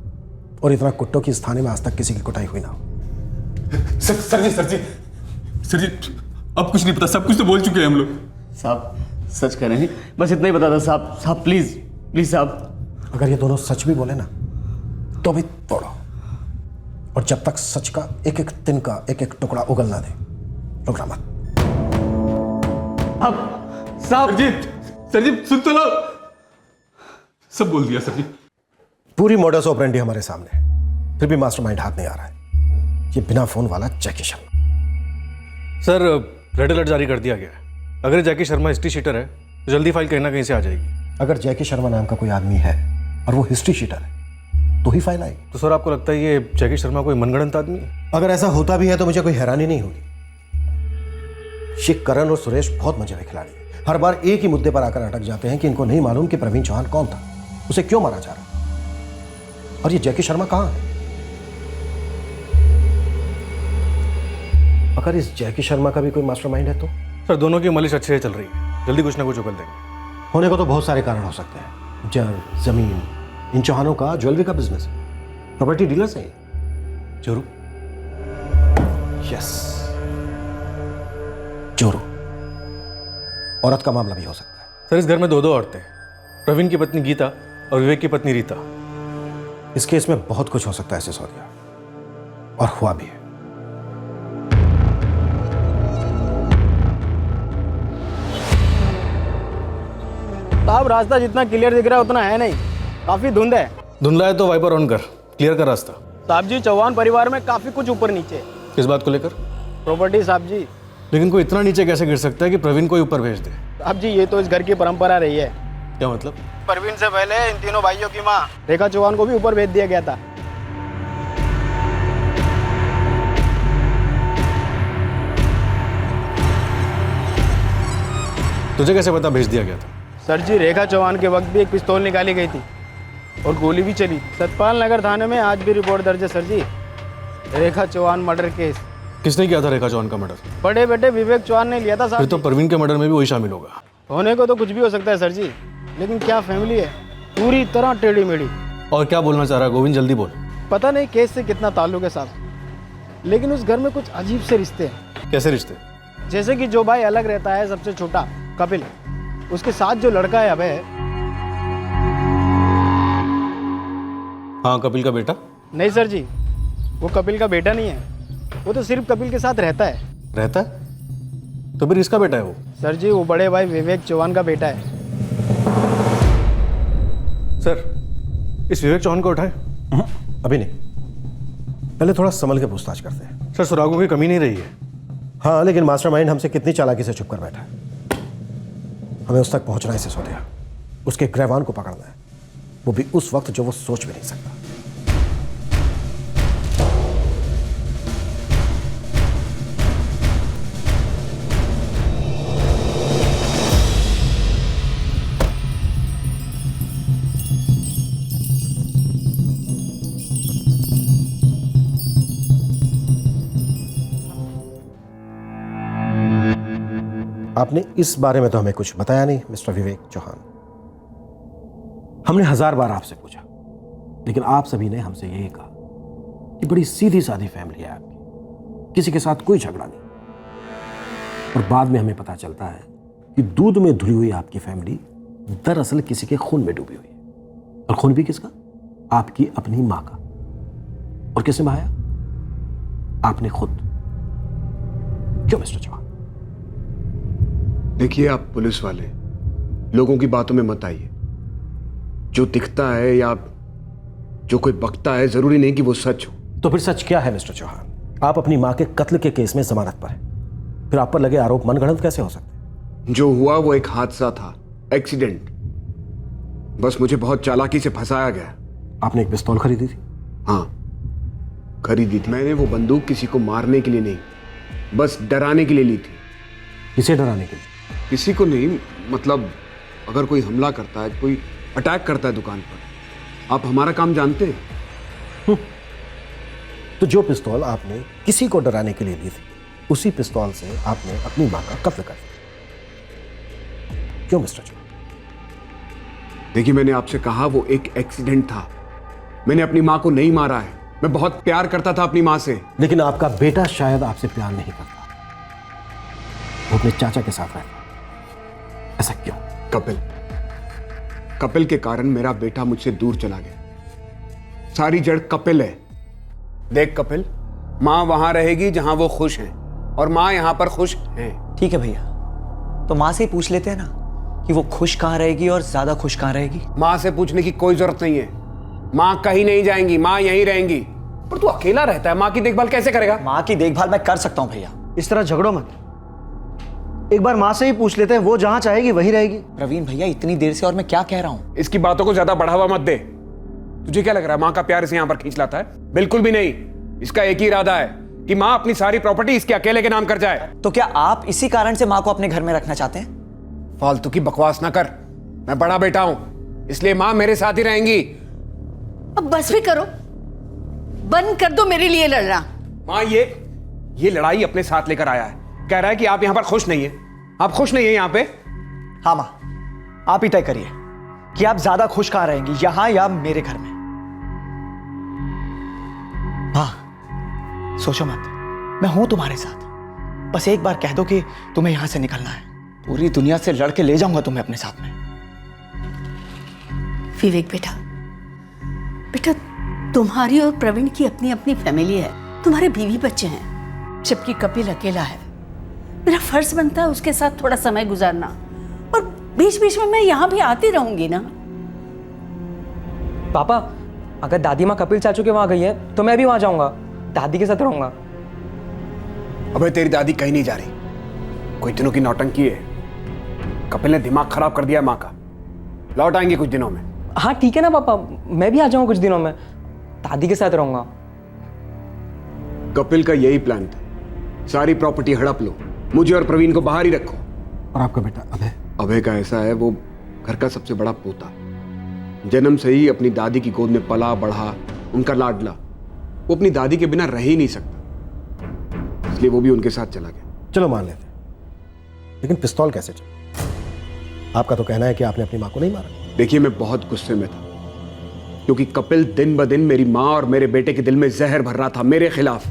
और इतना कुट्टो की इस थाने में आज तक किसी की कुटाई हुई ना हो। सर जी अब कुछ नहीं पता, सब कुछ तो बोल चुके हैं हम लोग। साहब सच कह रहे हैं, बस इतना ही पता था साहब प्लीज साहब। अगर ये दोनों सच भी बोले ना तो भी तोड़ो, और जब तक सच का एक एक दिन का एक एक टुकड़ा उगल ना दे, रुकना मत। अब साहब सर जी सुन तो लो, सब बोल दिया सर जी। पूरी मॉडस ऑपरेंडी हमारे सामने है, फिर भी मास्टरमाइंड हाथ नहीं आ रहा है। ये बिना फोन वाला जैकी शर्मा। सर, रेड अलर्ट जारी कर दिया गया है। अगर जैकी शर्मा हिस्ट्री शीटर है तो जल्दी फाइल कहीं ना कहीं से आ जाएगी। अगर जैकी शर्मा नाम का कोई आदमी है और वो हिस्ट्री शीटर है तो ही फाइल आएगी। तो सर, आपको लगता है ये जैकी शर्मा कोई मनगढ़ंत आदमी है? अगर ऐसा होता भी है तो मुझे कोई हैरानी नहीं होगी। ये करण और सुरेश बहुत मजे में खिलाड़ी हैं। हर बार एक ही मुद्दे पर आकर अटक जाते हैं कि इनको नहीं मालूम कि प्रवीण चौहान कौन था, उसे क्यों मारा जा रहा, और ये जैकी शर्मा कहां है। अगर इस जैकी शर्मा का भी कोई मास्टरमाइंड है तो? सर, दोनों की मलिश अच्छे से चल रही है, जल्दी कुछ ना कुछ उगल देंगे। होने को तो बहुत सारे कारण हो सकते हैं। जमीन, इन चौहानों का ज्वेलरी का बिजनेस है, प्रॉपर्टी डीलर्स हैं। जोरू? यस, जोरू। औरत का मामला भी हो सकता है। सर, इस घर में 2 औरतें, प्रवीण की पत्नी गीता और विवेक की पत्नी रीता। इस केस में बहुत कुछ हो सकता है सिसोदिया, और हुआ भी है। साहब, रास्ता जितना क्लियर दिख रहा है उतना है नहीं, काफी धुंध है। धुंधला है तो वाइपर ऑन कर, क्लियर कर रास्ता। साहब जी, चौहान परिवार में काफी कुछ ऊपर नीचे। किस बात को लेकर? प्रॉपर्टी साहब जी। लेकिन कोई इतना नीचे कैसे गिर सकता है कि प्रवीण को ऊपर भेज दे? साहब जी, ये तो इस घर की परंपरा रही है। क्या मतलब? प्रवीण से पहले इन तीनों भाइयों की माँ रेखा चौहान को भी ऊपर भेज दिया गया था। तुझे कैसे पता भेज दिया गया था? सर जी, रेखा चौहान के वक्त भी एक पिस्तौल निकाली गई थी और गोली भी चली। सतपाल नगर थाने में आज भी रिपोर्ट दर्ज है सर जी, रेखा चौहान मर्डर केस। किसने किया था रेखा चौहान का मर्डर? बड़े बेटे विवेक चौहान ने लिया था साहब। फिर तो प्रवीण के मर्डर में भी वही शामिल होगा। होने को तो कुछ भी हो सकता है सर जी, लेकिन क्या फैमिली है, पूरी तरह टेढ़ी मेढ़ी। और क्या बोलना चाह रहा है गोविंद, जल्दी बोल। पता नहीं केस से कितना ताल्लुक है साहब, लेकिन उस घर में कुछ अजीब से रिश्ते हैं। कैसे रिश्ते? जैसे कि जो भाई अलग रहता है, सबसे छोटा कपिल, उसके साथ जो लड़का है अभय। हाँ, कपिल का बेटा? नहीं सर जी, वो कपिल का बेटा नहीं है, वो तो सिर्फ कपिल के साथ रहता है। रहता है? तो फिर इसका बेटा है वो? सर जी वो बड़े भाई विवेक चौहान का बेटा है। सर इस विवेक चौहान को उठाए? अभी नहीं, पहले थोड़ा संभल के पूछताछ करते हैं। सर सुरागों की कमी नहीं रही है। हाँ लेकिन मास्टरमाइंड हमसे कितनी चालाकी से छुप कर बैठा है। हमें उस तक पहुंचना है सिसोदिया, उसके ग्रहवान को पकड़ना है, वो भी उस वक्त जो वो सोच भी नहीं सकता। आपने इस बारे में तो हमें कुछ बताया नहीं मिस्टर विवेक चौहान। हमने 1000 बार आपसे पूछा, लेकिन आप सभी ने हमसे यही कहा कि बड़ी सीधी सादी फैमिली है आपकी, किसी के साथ कोई झगड़ा नहीं। और बाद में हमें पता चलता है कि दूध में धुली हुई आपकी फैमिली दरअसल किसी के खून में डूबी हुई है। और खून भी किसका? आपकी अपनी मां का। और किसने बहाया? आपने खुद। क्यों मिस्टर चौहान? देखिए आप पुलिस वाले लोगों की बातों में मत आइए। जो दिखता है या जो कोई बकता है जरूरी नहीं कि वो सच हो। तो फिर सच क्या है मिस्टर चौहान? आप अपनी मां के कत्ल के केस में जमानत पर हैं, फिर आप पर लगे आरोप मनगढ़ंत कैसे हो सकते? जो हुआ वो एक हादसा था, एक्सीडेंट। बस मुझे बहुत चालाकी से फंसाया गया। आपने एक पिस्तौल खरीदी थी? हाँ खरीदी थी। मैंने वो बंदूक किसी को मारने के लिए नहीं, बस डराने के लिए ली थी। किसे डराने के लिए? किसी को नहीं, मतलब अगर कोई हमला करता है, कोई अटैक करता है दुकान पर। आप हमारा काम जानते हैं। तो जो पिस्तौल आपने किसी को डराने के लिए ली थी, उसी पिस्तौल से आपने अपनी मां का कत्ल कर दिया। क्यों मिस्टर चौहान? देखिए मैंने आपसे कहा वो एक एक्सीडेंट था। मैंने अपनी मां को नहीं मारा है। मैं बहुत प्यार करता था अपनी मां से। लेकिन आपका बेटा शायद आपसे प्यार नहीं करता, वो अपने चाचा के साथ रहता। ऐसा क्यों? कपिल के कारण मेरा बेटा मुझसे दूर चला गया। सारी जड़ कपिल है। देख कपिल, मां वहां रहेगी जहां वो खुश है, और मां यहां पर खुश है। ठीक है भैया, तो मां से ही पूछ लेते हैं ना कि वो खुश कहां रहेगी और ज्यादा खुश कहां रहेगी। मां से पूछने की कोई जरूरत नहीं है। मां कहीं नहीं जाएंगी, मां यहीं रहेंगी। पर तू अकेला रहता है, मां की देखभाल कैसे करेगा? मां की देखभाल मैं कर सकता हूं भैया। इस तरह झगड़ो मत, एक बार मां से ही पूछ लेते हैं, वो जहां चाहेगी वहीं रहेगी। प्रवीण भैया इतनी देर से और मैं क्या कह रहा हूं? इसकी बातों को ज्यादा बढ़ावा मत दे। तुझे क्या लग रहा है मां का प्यार इसे यहां पर खींच लाता है? बिल्कुल भी नहीं। इसका एक ही इरादा है कि मां अपनी सारी प्रॉपर्टी इसके अकेले के नाम कर जाए। तो क्या आप इसी कारण से मां को अपने घर में रखना चाहते हैं? फालतू की बकवास ना कर। मैं बड़ा बेटा हूं, इसलिए मां मेरे साथ ही रहेंगी। अब बस भी करो, बंद कर दो मेरे लिए लड़ना। मां ये लड़ाई अपने साथ लेकर आया है। कह रहा है कि आप यहां पर खुश नहीं है। आप खुश नहीं है यहां पे? हाँ मां, आप ही तय करिए कि आप ज्यादा खुश कहां रहेंगी, यहां या मेरे घर में। हाँ सोचो मत, मैं हूं तुम्हारे साथ। बस एक बार कह दो कि तुम्हें यहां से निकलना है, पूरी दुनिया से लड़के ले जाऊंगा तुम्हें अपने साथ में। विवेक बेटा, बेटा तुम्हारी और प्रवीण की अपनी अपनी फैमिली है, तुम्हारे बीवी बच्चे हैं, जबकि कपिल अकेला है। मेरा फर्ज बनता है उसके साथ थोड़ा समय गुजारना, और बीच बीच में मैं यहाँ भी आती रहूंगी ना। पापा, अगर दादी माँ कपिल चाचू के वहां गई है तो मैं भी वहां जाऊंगा, दादी के साथ रहूंगा। अबे तेरी दादी कहीं नहीं जा रही। कुछ दिनों की नौटंकी है। कपिल ने दिमाग खराब कर दिया माँ का। लौट आएंगे कुछ दिनों में। हाँ ठीक है ना पापा, मैं भी आ जाऊंगा कुछ दिनों में, दादी के साथ रहूंगा। कपिल का यही प्लान था, सारी प्रॉपर्टी हड़प लो, मुझे और प्रवीण को बाहर ही रखो। और आपका बेटा अभय? अभय का ऐसा है, वो घर का सबसे बड़ा पोता, जन्म से ही अपनी दादी की गोद में पला बढ़ा, उनका लाडला। वो अपनी दादी के बिना रह ही नहीं सकता, इसलिए वो भी उनके साथ चला गया। चलो मान लेते, लेकिन पिस्तौल कैसे चला? आपका तो कहना है कि आपने अपनी मां को नहीं मारा। देखिए मैं बहुत गुस्से में था, क्योंकि कपिल दिन ब दिन मेरी मां और मेरे बेटे के दिल में जहर भर रहा था मेरे खिलाफ।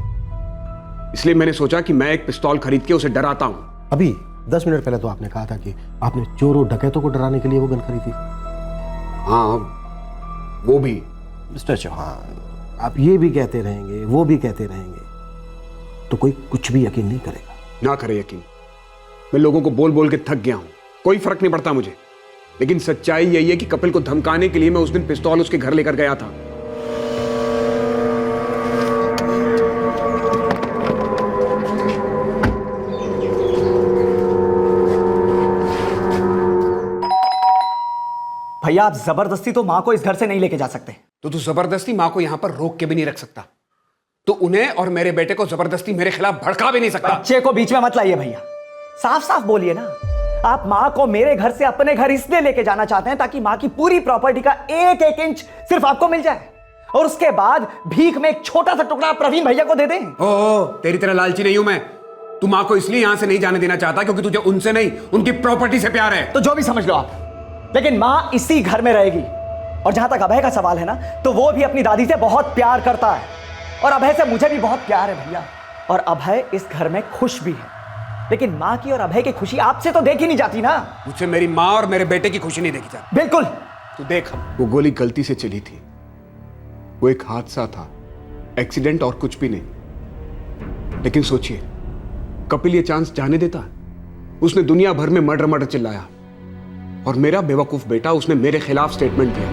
इसलिए मैंने सोचा कि मैं एक पिस्तौल खरीद के उसे डराता हूं। अभी 10 मिनट पहले तो आपने कहा था कि आपने चोरों डकैतों को डराने के लिए वो गन खरीदी। हाँ वो भी। मिस्टर चौहान, आप ये भी कहते रहेंगे, वो भी कहते रहेंगे, तो कोई कुछ भी यकीन नहीं करेगा। ना करे यकीन, मैं लोगों को बोल बोल के थक गया हूं, कोई फर्क नहीं पड़ता मुझे। लेकिन सच्चाई यही है कि कपिल को धमकाने के लिए मैं उस दिन पिस्तौल उसके घर लेकर गया था। भैया आप जबरदस्ती तो माँ को इस घर से नहीं लेके जा सकते। तो तू जबरदस्ती माँ को यहां पर रोक के भी नहीं रख सकता, तो उन्हें और मेरे बेटे को जबरदस्ती मेरे खिलाफ भड़का भी नहीं सकता। बच्चे को बीच में मत लाइए भैया, साफ साफ बोलिए ना। आप माँ को मेरे घर से अपने घर इसलिए लेके जाना चाहते हैं ताकि माँ की पूरी प्रॉपर्टी का एक एक इंच सिर्फ आपको मिल जाए, और उसके बाद भीख में एक छोटा सा टुकड़ा प्रवीण भैया को दे दें। ओ, तेरी तरह लालची नहीं हूं मैं। तू माँ को इसलिए यहां से नहीं जाने देना चाहता क्योंकि तुझे उनसे नहीं, उनकी प्रॉपर्टी से प्यार है। तो जो भी समझ लो आप, लेकिन माँ इसी घर में रहेगी। और जहां तक अभय का सवाल है ना, तो वो भी अपनी दादी से बहुत प्यार करता है, और अभय से मुझे भी बहुत प्यार है भैया। और अभय इस घर में खुश भी है, लेकिन माँ की और अभय की खुशी आपसे तो देखी नहीं जाती ना। मुझसे मेरी माँ और मेरे बेटे की खुशी नहीं देखी जाती। बिल्कुल। तू देख, वो गोली गलती से चली थी, वो एक हादसा था, एक्सीडेंट और कुछ भी नहीं। लेकिन सोचिए, कपिल ये चांस जाने देता? उसने दुनिया भर में मर्डर मर्डर चिल्लाया, और मेरा बेवकूफ बेटा उसने मेरे खिलाफ स्टेटमेंट दिया।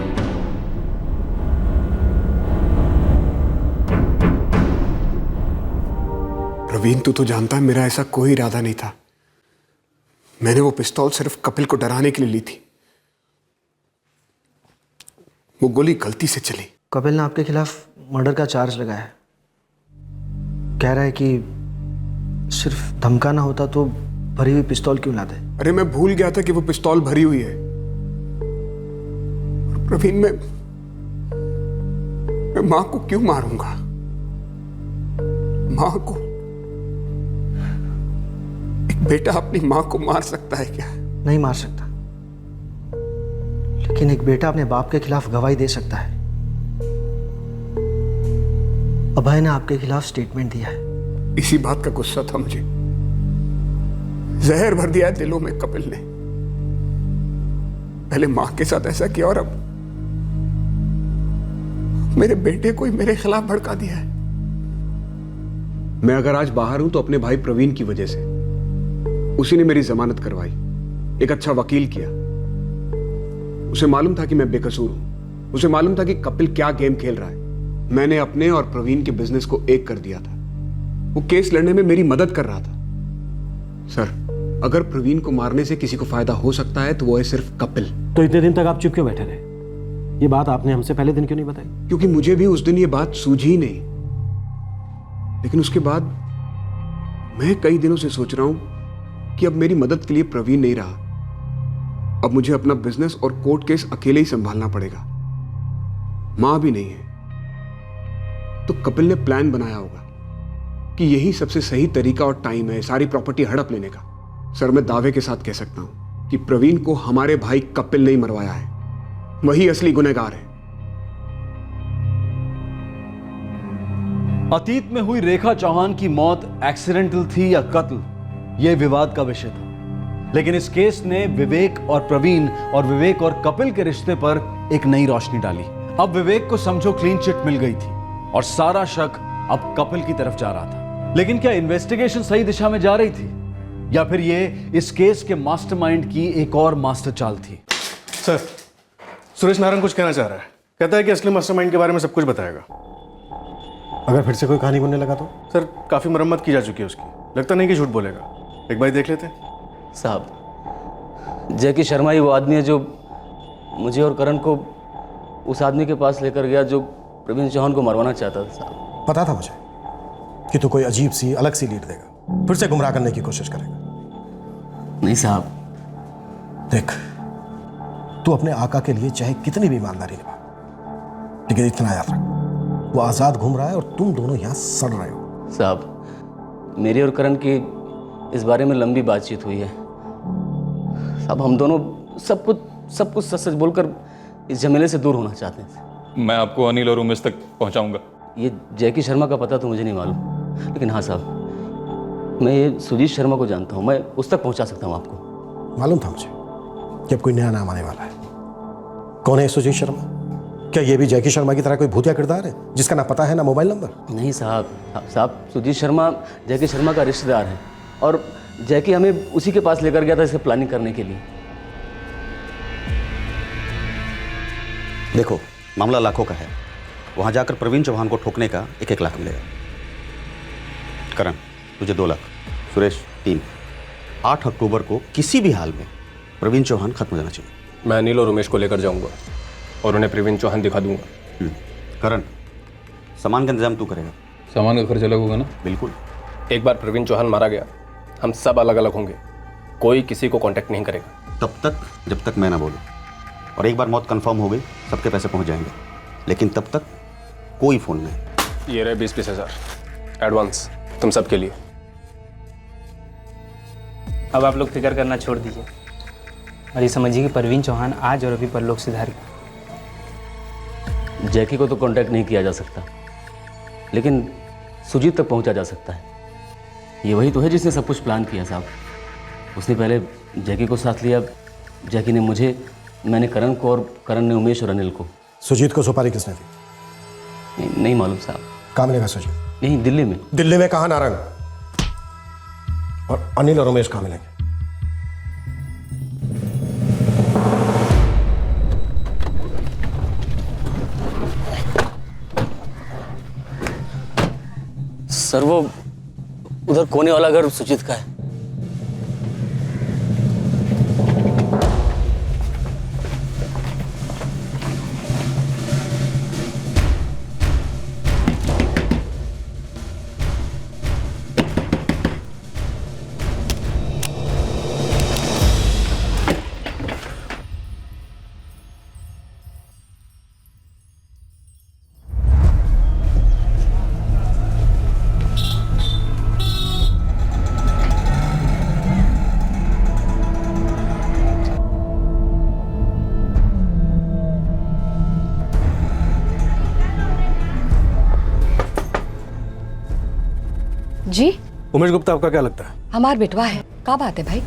प्रवीण, तू तो जानता है मेरा ऐसा कोई इरादा नहीं था। मैंने वो पिस्तौल सिर्फ कपिल को डराने के लिए ली थी। वो गोली गलती से चली। कपिल ने आपके खिलाफ मर्डर का चार्ज लगाया है। कह रहा है कि सिर्फ धमकाना होता तो भरी हुई पिस्तौल क्यों लाते? अरे मैं भूल गया था कि वो पिस्तौल भरी हुई है। प्रवीण, मैं मां को क्यों मारूंगा? मां को? एक बेटा अपनी मां को मार सकता है क्या? नहीं मार सकता, लेकिन एक बेटा अपने बाप के खिलाफ गवाही दे सकता है। अभय ने आपके खिलाफ स्टेटमेंट दिया है। इसी बात का गुस्सा था मुझे। जहर भर दिया है दिलों में कपिल ने। पहले मां के साथ ऐसा किया और अब मेरे बेटे को ही मेरे खिलाफ भड़का दिया है। मैं अगर आज बाहर हूं तो अपने भाई प्रवीण की वजह से। उसी ने मेरी जमानत करवाई, एक अच्छा वकील किया। उसे मालूम था कि मैं बेकसूर हूं। उसे मालूम था कि कपिल क्या गेम खेल रहा है। मैंने अपने और प्रवीण के बिजनेस को एक कर दिया था। वो केस लड़ने में मेरी मदद कर रहा था। सर, अगर प्रवीण को मारने से किसी को फायदा हो सकता है तो वो है सिर्फ कपिल। तो इतने दिन तक आप चुप क्यों बैठे रहे? ये बात आपने हमसे पहले दिन क्यों नहीं बताई? क्योंकि मुझे भी उस दिन ये बात सूझी ही नहीं। लेकिन उसके बाद मैं कई दिनों से सोच रहा हूं कि अब मेरी मदद के लिए प्रवीण नहीं रहा। अब मुझे अपना बिजनेस और कोर्ट केस अकेले ही संभालना पड़ेगा। मां भी नहीं है। तो कपिल ने प्लान बनाया होगा कि यही सबसे सही तरीका और टाइम है सारी प्रॉपर्टी हड़प लेने का। सर, मैं दावे के साथ कह सकता हूं कि प्रवीण को हमारे भाई कपिल ने ही मरवाया है। वही असली गुनहगार है। अतीत में हुई रेखा चौहान की मौत एक्सीडेंटल थी या कत्ल, यह विवाद का विषय था। लेकिन इस केस ने विवेक और प्रवीण और विवेक और कपिल के रिश्ते पर एक नई रोशनी डाली। अब विवेक को समझो क्लीन चिट मिल गई थी और सारा शक अब कपिल की तरफ जा रहा था। लेकिन क्या इन्वेस्टिगेशन सही दिशा में जा रही थी, या फिर ये इस केस के मास्टरमाइंड की एक और मास्टर चाल थी? सर, सुरेश नारायण कुछ कहना चाह रहा है। कहता है कि असली मास्टरमाइंड के बारे में सब कुछ बताएगा। अगर फिर से कोई कहानी बनने लगा तो? सर, काफी मरम्मत की जा चुकी है उसकी। लगता नहीं कि झूठ बोलेगा। एक बार देख लेते हैं। साहब, जैकी शर्मा ही वो आदमी है जो मुझे और करण को उस आदमी के पास लेकर गया जो प्रवीण चौहान को मरवाना चाहता था। साहब, पता था मुझे कि तू कोई अजीब सी अलग सी लीड देगा, फिर से गुमराह करने की कोशिश करेगा। नहीं साहब, देख, तू अपने आका के लिए चाहे कितनी भी ईमानदारी निभा, लेकिन इतना याद रख, वो आजाद घूम रहा है और तुम दोनों यहां सड़ रहे हो। साहब, मेरी और करण की इस बारे में लंबी बातचीत हुई है। साहब, हम दोनों सब कुछ सच सच बोलकर इस झमेले से दूर होना चाहते हैं। मैं आपको अनिल और उमेश तक पहुंचाऊंगा। ये जैकी शर्मा का पता तो मुझे नहीं मालूम, लेकिन हाँ साहब, मैं ये सुजीत शर्मा को जानता हूँ। मैं उस तक पहुंचा सकता हूँ आपको। मालूम था मुझे कि अब कोई नया नाम आने वाला है। कौन है सुजीत शर्मा? क्या ये भी जैकी शर्मा की तरह कोई भूतिया किरदार है जिसका ना पता है ना मोबाइल नंबर? नहीं साहब सुजीत शर्मा जैकी शर्मा का रिश्तेदार है और जैकी हमें उसी के पास लेकर गया था इससे प्लानिंग करने के लिए। देखो, मामला लाखों का है। वहां जाकर प्रवीण चौहान को ठोकने का 1-1 लाख मिलेगा। करण, तुझे 2 लाख, सुरेश 3। 8 अक्टूबर को किसी भी हाल में प्रवीण चौहान खत्म हो जाना चाहिए। मैं अनिल और उमेश को लेकर जाऊंगा और उन्हें प्रवीण चौहान दिखा दूंगा। करण, सामान का इंतजाम तू करेगा। सामान का खर्च अलग होगा ना? बिल्कुल। एक बार प्रवीण चौहान मारा गया, हम सब अलग अलग होंगे, कोई किसी को कांटेक्ट नहीं करेगा। तब तक जब तक मैं ना बोलूं। और एक बार मौत कंफर्म हो गई, सबके पैसे पहुंच जाएंगे, लेकिन तब तक कोई फोन नहीं। ये रहे 20-20 हज़ार एडवांस तुम सबके लिए। अब आप लोग फिक्र करना छोड़ दीजिए और ये समझिए कि परवीन चौहान आज और अभी परलोक सिधार गया। जैकी को तो कांटेक्ट नहीं किया जा सकता, लेकिन सुजीत तक पहुंचा जा सकता है। ये वही तो है जिसने सब कुछ प्लान किया साहब। उसने पहले जैकी को साथ लिया, जैकी ने मुझे, मैंने करण को और करण ने उमेश और अनिल को। सुजीत को सुपारी किसने दी? नहीं मालूम साहब। कहाँ मिलेगा सुजीत? यहीं दिल्ली में। दिल्ली में कहाँ नारायण? और अनिल और उमेश कहाँ मिलेंगे? सर वो उधर कोने वाला घर सुजीत का है। जी उमेश गुप्ता आपका क्या लगता है? हमार बेटवा है। क्या बात है भाई?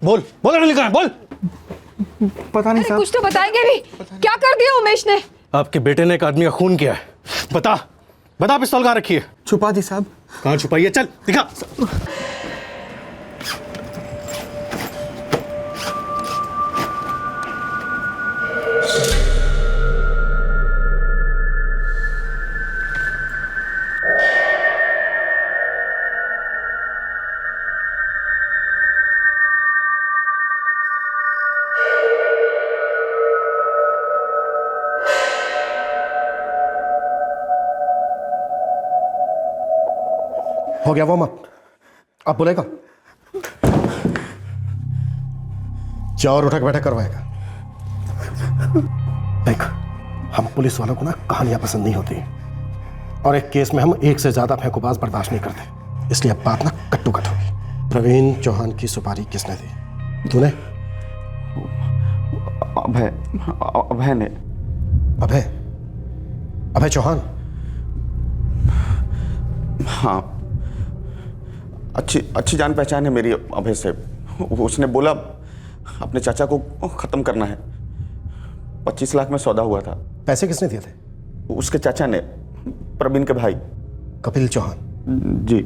बोल बोल अनिल कहाँ है? बोल। पता नहीं साहब। कुछ तो बताएंगे भी। क्या कर दिया उमेश ने? आपके बेटे ने एक आदमी का खून किया है। बता बता, पिस्तौल कहाँ रखी है? छुपा दी साहब। कहाँ छुपाई है? चल दिखा। हो गया वार्म अप, अब बोलेगा? क्या और उठक बैठक करवाएगा? देख, हम पुलिस वालों को ना कहानियां पसंद नहीं होती, और एक केस में हम एक से ज्यादा फेंकोबाज बर्दाश्त नहीं करते, इसलिए अब बात ना कट्टू कट होगी। प्रवीण चौहान की सुपारी किसने दी? तूने? अभय ने। अभय? अभय चौहान? हाँ, अच्छी जान पहचान है मेरी अभय से। उसने बोला अपने चाचा को खत्म करना है। 25 लाख में सौदा हुआ था। पैसे किसने दिए थे? उसके चाचा ने, प्रवीण के भाई कपिल चौहान। जी।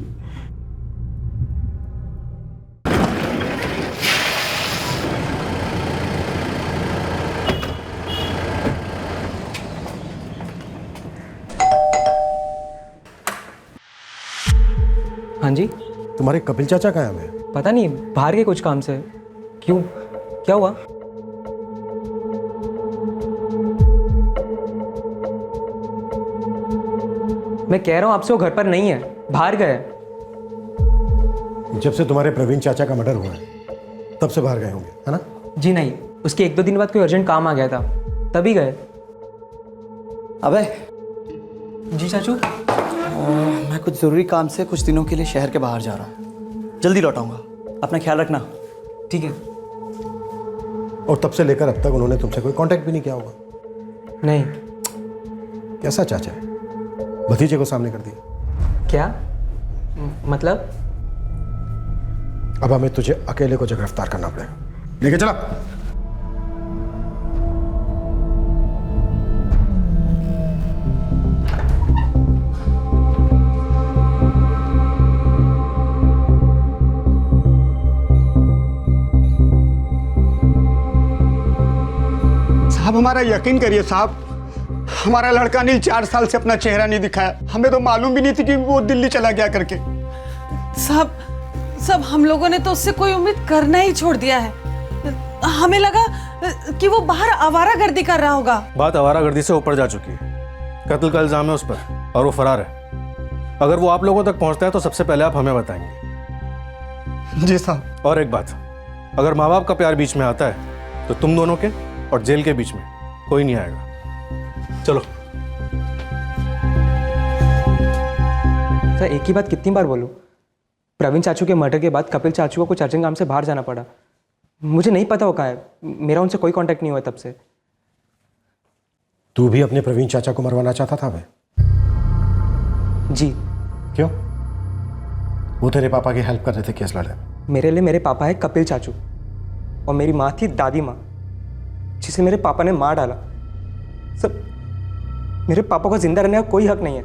हाँ जी। तुम्हारे कपिल चाचा कहाँ हैं? पता नहीं, बाहर के कुछ काम से। क्यों, क्या हुआ? मैं कह रहा हूँ आपसे वो घर पर नहीं है, बाहर गए। जब से तुम्हारे प्रवीण चाचा का मर्डर हुआ है तब से बाहर गए होंगे, है ना? जी नहीं, उसके 1-2 दिन बाद कोई अर्जेंट काम आ गया था, तभी गए। अबे जी चाचू। मैं कुछ ज़रूरी काम से कुछ दिनों के लिए शहर के बाहर जा रहा हूँ, जल्दी लौटाऊंगा, अपना ख्याल रखना। ठीक है। और तब से लेकर अब तक उन्होंने तुमसे कोई कांटेक्ट भी नहीं किया होगा। नहीं। कैसा चाचा है? भतीजे को सामने कर दिया। क्या मतलब? अब हमें तुझे अकेले को गिरफ्तार करना पड़ेगा। लेके चला। साहब हमारा यकीन करिए साहब, हमारा लड़का अनिल 4 साल से अपना चेहरा नहीं दिखाया। हमें तो मालूम भी नहीं थी कि वो दिल्ली चला गया करके। सब हम लोगों ने तो उससे कोई उम्मीद करना ही छोड़ दिया है। हमें लगा कि वो बाहर आवारागर्दी कर रहा होगा। बात आवारागर्दी से ऊपर जा चुकी है। कत्ल का इल्जाम है उस पर और वो फरार है। अगर वो आप लोगों तक पहुंचता है तो सबसे पहले आप हमें बताएंगे। जी साहब। और एक बात, अगर माँ बाप का प्यार बीच में आता है तो तुम दोनों के और जेल के बीच में कोई नहीं आएगा। चलो। सर एक ही बात कितनी बार बोलूं? प्रवीण चाचू के मर्डर के बाद कपिल चाचू को कुछ अर्जेंट काम से बाहर जाना पड़ा। मुझे नहीं पता वो कहाँ है। मेरा उनसे कोई कांटेक्ट नहीं हुआ तब से। तू भी अपने प्रवीण चाचा को मरवाना चाहता था भाई? जी। क्यों? वो तेरे पापा की हेल्प कर रहे थे केस लड़ने में। मेरे लिए मेरे पापा है कपिल चाचू और मेरी माँ थी दादी माँ, जिसे मेरे पापा ने मार डाला। सब मेरे पापा को जिंदा रहने का कोई हक नहीं है।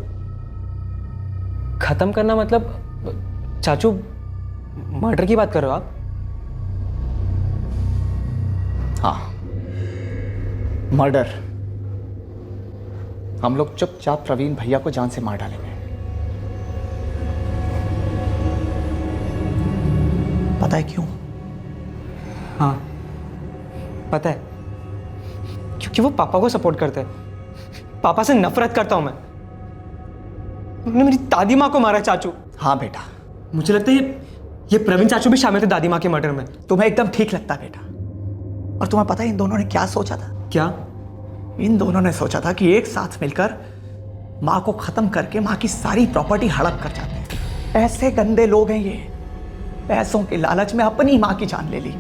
खत्म करना मतलब? चाचू मर्डर की बात कर रहे हो आप? हाँ, मर्डर। हम लोग चुपचाप प्रवीण भैया को जान से मार डालेंगे। पता है क्यों? हाँ पता है, क्योंकि वो पापा को सपोर्ट करते हैं। पापा से नफरत करता हूं मैं। उन्होंने मेरी दादी माँ को मारा चाचू। हाँ बेटा, मुझे लगता है ये प्रवीण चाचू भी शामिल थे दादी माँ के मर्डर में। तुम्हें एकदम ठीक लगता बेटा। और तुम्हें पता है इन दोनों ने क्या सोचा था? क्या? इन दोनों ने सोचा था कि एक साथ मिलकर माँ को खत्म करके माँ की सारी प्रॉपर्टी हड़प कर जाते हैं। ऐसे गंदे लोग हैं ये। पैसों के लालच में अपनी माँ की जान ले ली।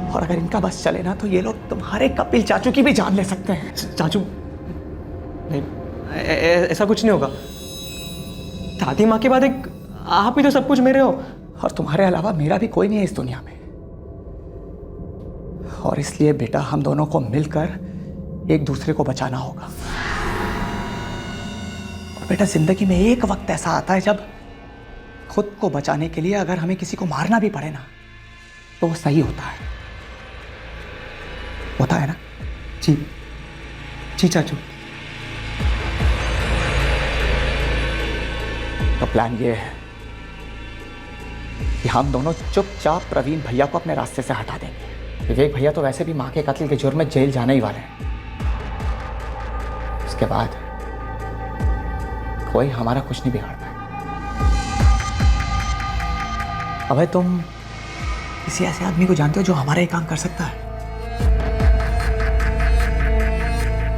और अगर इनका बस चले ना तो ये लोग तुम्हारे कपिल चाचू की भी जान ले सकते हैं। चाचू नहीं, ऐसा कुछ नहीं होगा। दादी माँ के बाद एक आप ही तो सब कुछ मेरे हो। और तुम्हारे अलावा मेरा भी कोई नहीं है इस दुनिया में। और इसलिए बेटा हम दोनों को मिलकर एक दूसरे को बचाना होगा। और बेटा जिंदगी में एक वक्त ऐसा आता है जब खुद को बचाने के लिए अगर हमें किसी को मारना भी पड़े ना तो वो सही होता है ना? जी जी चाचू। तो प्लान ये है कि हम दोनों चुपचाप प्रवीण भैया को अपने रास्ते से हटा देंगे। विवेक भैया तो वैसे भी मां के कत्ल के जुर्म में जेल जाने ही वाले हैं। उसके बाद कोई हमारा कुछ नहीं बिगाड़ पाए। अबे तुम किसी ऐसे आदमी को जानते हो जो हमारा ये काम कर सकता है?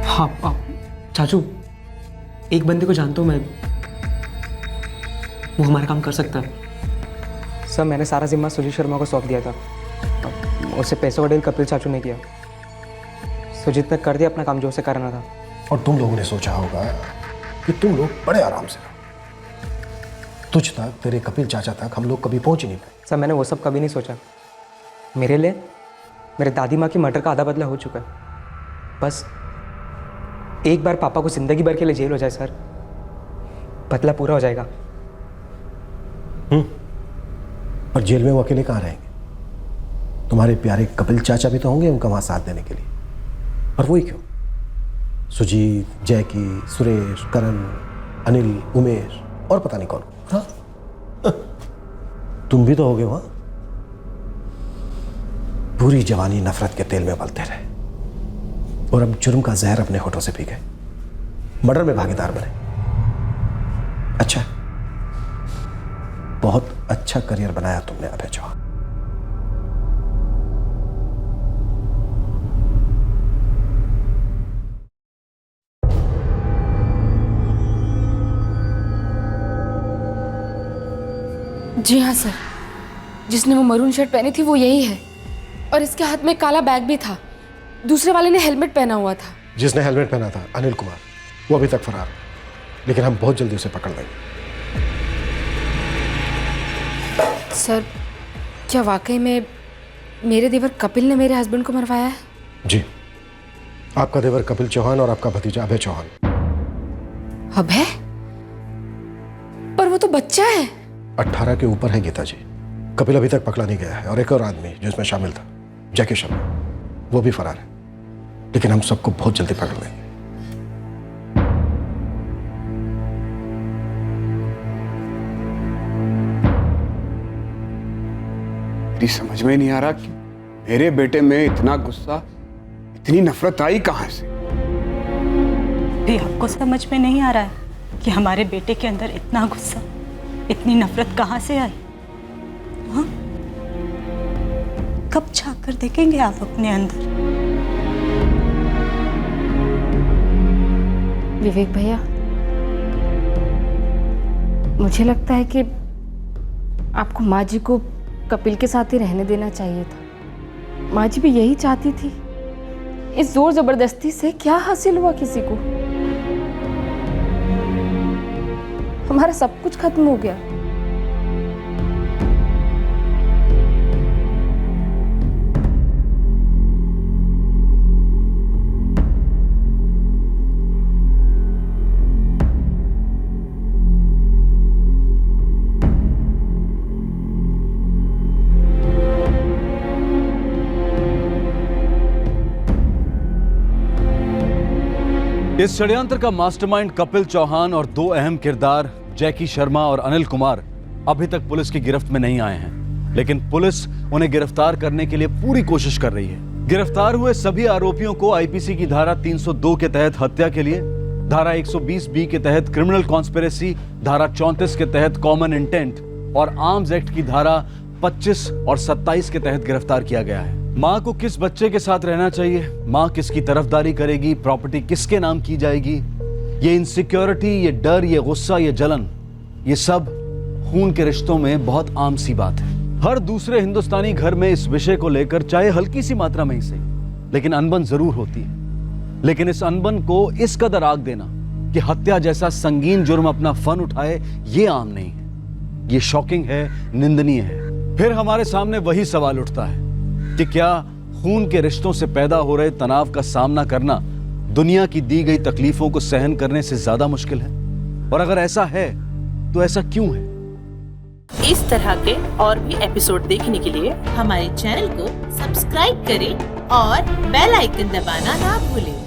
हाँ चाचू, एक बंदे को जानता हूँ मैं, वो हमारा काम कर सकता है। सर मैंने सारा जिम्मा सुजीत शर्मा को सौंप दिया था। उसे पैसों का डील कपिल चाचू ने किया। सुजीत ने कर दिया अपना काम जो उसे करना था। और तुम लोगों ने सोचा होगा कि तुम लोग बड़े आराम से रहो। तुझ तक, तेरे कपिल चाचा तक हम लोग कभी पहुंच ही नहीं पाए। सर मैंने वो सब कभी नहीं सोचा। मेरे लिए मेरे दादी माँ की मर्डर का आधा बदला हो चुका है। बस एक बार पापा को जिंदगी भर के लिए जेल हो जाए सर, बदला पूरा हो जाएगा। और जेल में वो अकेले कहाँ रहेंगे? तुम्हारे प्यारे कपिल चाचा भी तो होंगे उनका वहां साथ देने के लिए। और वही क्यों, सुजीत, जैकी, सुरेश, करण, अनिल, उमेश और पता नहीं कौन। हाँ? तुम भी तो होगे वहां। पूरी जवानी नफरत के तेल में उबलते रहे और अब जुर्म का जहर अपने होठों से पी गए। मर्डर में भागीदार बने। अच्छा, बहुत अच्छा करियर बनाया तुमने अभय चौहान। जी हाँ सर, जिसने वो मरून शर्ट पहनी थी वो यही है। और इसके हाथ में काला बैग भी था। दूसरे वाले ने हेलमेट पहना हुआ था। जिसने हेलमेट पहना था अनिल कुमार, वो अभी तक फरार है, लेकिन हम बहुत जल्दी उसे पकड़ लेंगे। सर, क्या वाकई में मेरे देवर कपिल ने मेरे हस्बैंड को मरवाया है? जी, आपका देवर कपिल चौहान और आपका भतीजा अभय चौहान। अभय? पर वो तो बच्चा है। 18 के ऊपर है गीता जी। कपिल अभी तक पकड़ा नहीं गया है और एक और आदमी जो इसमें शामिल था, जैकी शर्मा, वो भी फरार है, लेकिन हम सबको बहुत जल्दी पकड़ लेंगे। मेरी समझ में नहीं आ रहा कि मेरे बेटे में इतना गुस्सा, इतनी नफरत आई कहां से। भी आपको समझ में नहीं आ रहा है कि हमारे बेटे के अंदर इतना गुस्सा, इतनी नफरत कहां से आई? हाँ? कब झांक कर देखेंगे आप अपने अंदर? विवेक भैया, मुझे लगता है कि आपको माँ जी को कपिल के साथ ही रहने देना चाहिए था। माँ जी भी यही चाहती थी। इस जोर जबरदस्ती से क्या हासिल हुआ किसी को? हमारा सब कुछ खत्म हो गया। इस षड्यंत्र का मास्टरमाइंड कपिल चौहान और दो अहम किरदार जैकी शर्मा और अनिल कुमार अभी तक पुलिस की गिरफ्त में नहीं आए हैं, लेकिन पुलिस उन्हें गिरफ्तार करने के लिए पूरी कोशिश कर रही है। गिरफ्तार हुए सभी आरोपियों को आईपीसी की धारा 302 के तहत हत्या के लिए, धारा 120 बी के तहत क्रिमिनल कॉन्स्पिरेसी, धारा 34 के तहत कॉमन इंटेंट और आर्म्स एक्ट की धारा 25 और 27 के तहत गिरफ्तार किया गया है। माँ को किस बच्चे के साथ रहना चाहिए, माँ किसकी तरफदारी करेगी, प्रॉपर्टी किसके नाम की जाएगी, ये इनसिक्योरिटी, ये डर, ये गुस्सा, ये जलन, ये सब खून के रिश्तों में बहुत आम सी बात है। हर दूसरे हिंदुस्तानी घर में इस विषय को लेकर चाहे हल्की सी मात्रा में ही सही, लेकिन अनबन जरूर होती है। लेकिन इस अनबन को इस कदर आग देना कि हत्या जैसा संगीन जुर्म अपना फन उठाए, ये आम नहीं है। ये शॉकिंग है, निंदनीय है। फिर हमारे सामने वही सवाल उठता है कि क्या खून के रिश्तों से पैदा हो रहे तनाव का सामना करना दुनिया की दी गई तकलीफों को सहन करने से ज्यादा मुश्किल है? और अगर ऐसा है तो ऐसा क्यों है? इस तरह के और भी एपिसोड देखने के लिए हमारे चैनल को सब्सक्राइब करें और बेल आइकन दबाना ना भूलें।